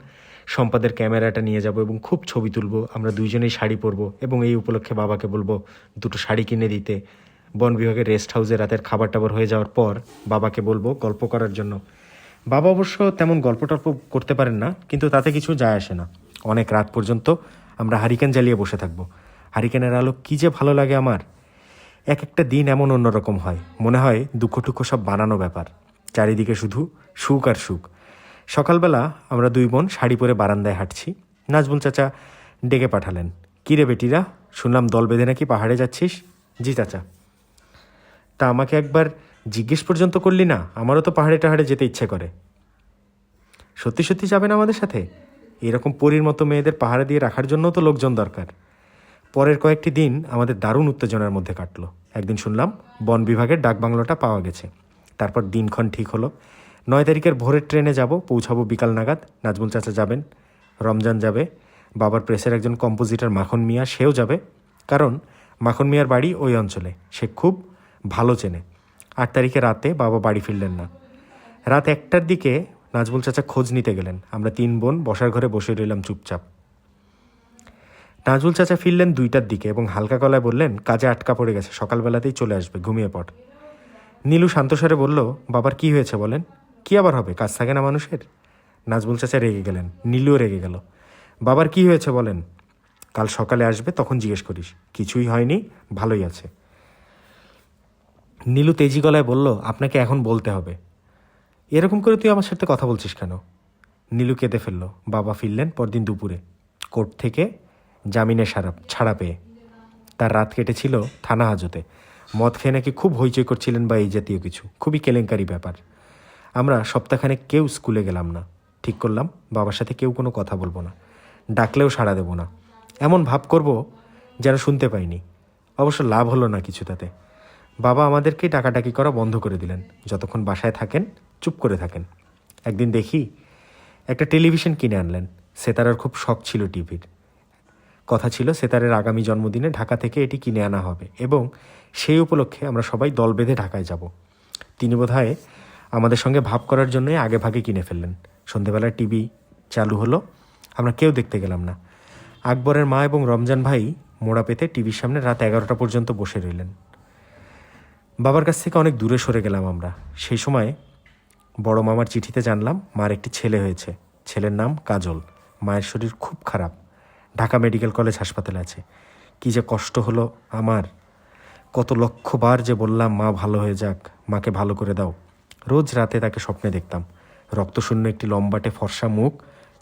সম্পাদের ক্যামেরাটা নিয়ে যাব এবং খুব ছবি তুলব। আমরা দুইজনেই শাড়ি পরবো এবং এই উপলক্ষে বাবাকে বলবো 2টো শাড়ি কিনে দিতে। বন বিভাগের রেস্ট হাউসে রাতের খাবার টাবার হয়ে যাওয়ার পর বাবাকে বলবো গল্প করার জন্য। বাবা অবশ্য তেমন গল্প টল্প করতে পারেন না, কিন্তু তাতে কিছু যায় আসে না। অনেক রাত পর্যন্ত আমরা হারিকেন জ্বালিয়ে বসে থাকবো। হারিকেনের আলো কী যে ভালো লাগে আমার। এক একটা দিন এমন অন্যরকম হয়, মনে হয় দুঃখ টুক্ষ সব বানানো ব্যাপার। চারিদিকে শুধু সুখ আর সুখ। সকালবেলা আমরা 2 বোন শাড়ি পরে বারান্দায় হাঁটছি। নাজমুল চাচা ডেকে পাঠালেন, কী রে বেটিরা, শুনলাম দল বেঁধে নাকি পাহাড়ে যাচ্ছিস? জি চাচা। তা আমাকে একবার জিজ্ঞেস পর্যন্ত করলি না? আমারও তো পাহাড়ে টাহাড়ে যেতে ইচ্ছে করে। সত্যি সত্যি যাবেন আমাদের সাথে? এরকম পরীর মতো মেয়েদের পাহাড়ে দিয়ে রাখার জন্যও তো লোকজন দরকার। পরের কয়েকটি দিন আমাদের দারুণ উত্তেজনার মধ্যে কাটলো। একদিন শুনলাম বন বিভাগের ডাকবাংলোটা পাওয়া গেছে। তারপর দিনক্ষণ ঠিক হলো। 9 তারিখের ভোরের ট্রেনে যাব, পৌঁছাবো বিকাল নাগাদ। নাজমুল চাচা যাবেন, রমজান যাবে, বাবার প্রেসের একজন কম্পোজিটর মাখন মিয়া সেও যাবে, কারণ মাখন মিয়ার বাড়ি ওই অঞ্চলে, সে খুব ভালো চেনে। 8 তারিখে রাতে বাবা বাড়ি ফিরলেন না। রাত 1টার দিকে নাজমুল চাচা খোঁজ নিতে গেলেন। আমরা 3 বোন বসার ঘরে বসে রইলাম চুপচাপ। নাজমুল চাচা ফিরলেন 2টার দিকে এবং হালকা গলায় বললেন, কাজে আটকা পড়ে গেছে, সকালবেলাতেই চলে আসবে, ঘুমিয়ে পড়। নীলু শান্তস্বরে বলল, বাবার কি হয়েছে বলেন? কি আবার হবে, কাজ থাকে না মানুষের? নাজমুল চাচা রেগে গেলেন, নীলুও রেগে গেল। বাবার কি হয়েছে বলেন? কাল সকালে আসবে, তখন জিজ্ঞেস করিস। কিছুই হয়নি, ভালোই আছে। নীলু তেজি গলায় বলল, আপনাকে এখন বলতে হবে। এরকম করে তুই আমার সাথে কথা বলছিস কেন? নীলু কেঁদে ফেলল। বাবা ফিরলেন পরদিন দুপুরে, কোর্ট থেকে জামিনে ছাড়া পেয়ে। তার রাত কেটেছিল থানা হাজতে। মদ খেয়ে নাকি খুব হইচই করছিলেন বা এই জাতীয় কিছু, খুবই কেলেঙ্কারি ব্যাপার। আমরা সপ্তাহখানেক কেউ স্কুলে গেলাম না। ঠিক করলাম বাবার সাথে কেউ কোনো কথা বলবো না, ডাকলেও সাড়া দেব না, এমন ভাব করব যেন শুনতে পাইনি। অবশ্য লাভ হলো না কিছু তাতে। বাবা আমাদেরকেই ডাকাডাকি করা বন্ধ করে দিলেন। যতক্ষণ বাসায় থাকেন চুপ করে থাকেন। একদিন দেখি একটা টেলিভিশন কিনে আনলেন। সেতারার খুব শখ ছিল টিভির। কথা ছিল সেতারের আগামী জন্মদিনে ঢাকা থেকে এটি কিনে আনা হবে এবং সেই উপলক্ষে আমরা সবাই দল বেঁধে ঢাকায় যাব। তিনি বোধহয় আমাদের সঙ্গে ভাব করার জন্যই আগে ভাগে কিনে ফেললেন। সন্ধেবেলায় টিভি চালু হলো, আমরা কেউ দেখতে গেলাম না। আকবরের মা এবং রমজান ভাই মোড়া পেতে টিভির সামনে রাত 11টা পর্যন্ত বসে রইলেন। বাবার কাছ থেকে অনেক দূরে সরে গেলাম আমরা। সেই সময় বড় মামার চিঠিতে জানলাম মার একটি ছেলে হয়েছে। ছেলের নাম কাজল। মায়ের শরীর খুব খারাপ, ঢাকা মেডিকেল কলেজ হাসপাতালে আছে। কী যে কষ্ট হলো আমার। কত লক্ষবার যে বললাম মা ভালো হয়ে যাক, মাকে ভালো করে দাও। রোজ রাতে তাকে স্বপ্নে দেখতাম, রক্তশূন্য একটি লম্বাটে ফর্সা মুখ,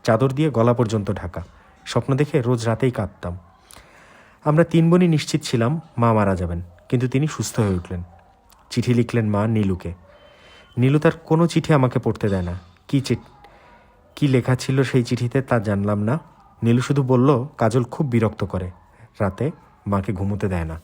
চাদর দিয়ে গলা পর্যন্ত ঢাকা। স্বপ্ন দেখে রোজ রাতেই কাঁদতাম। আমরা 3 বোনই নিশ্চিত ছিলাম মা মারা যাবেন, কিন্তু তিনি সুস্থ হয়ে উঠলেন। চিঠি লিখলেন মা নীলুকে। নীলু তার কোনো চিঠি আমাকে পড়তে দেয় না। কি লেখা ছিল সেই চিঠিতে তা জানলাম না। নীলু শুধু বলল কাজল খুব বিরক্ত করে, রাতে মাকে ঘুমোতে দেয় না।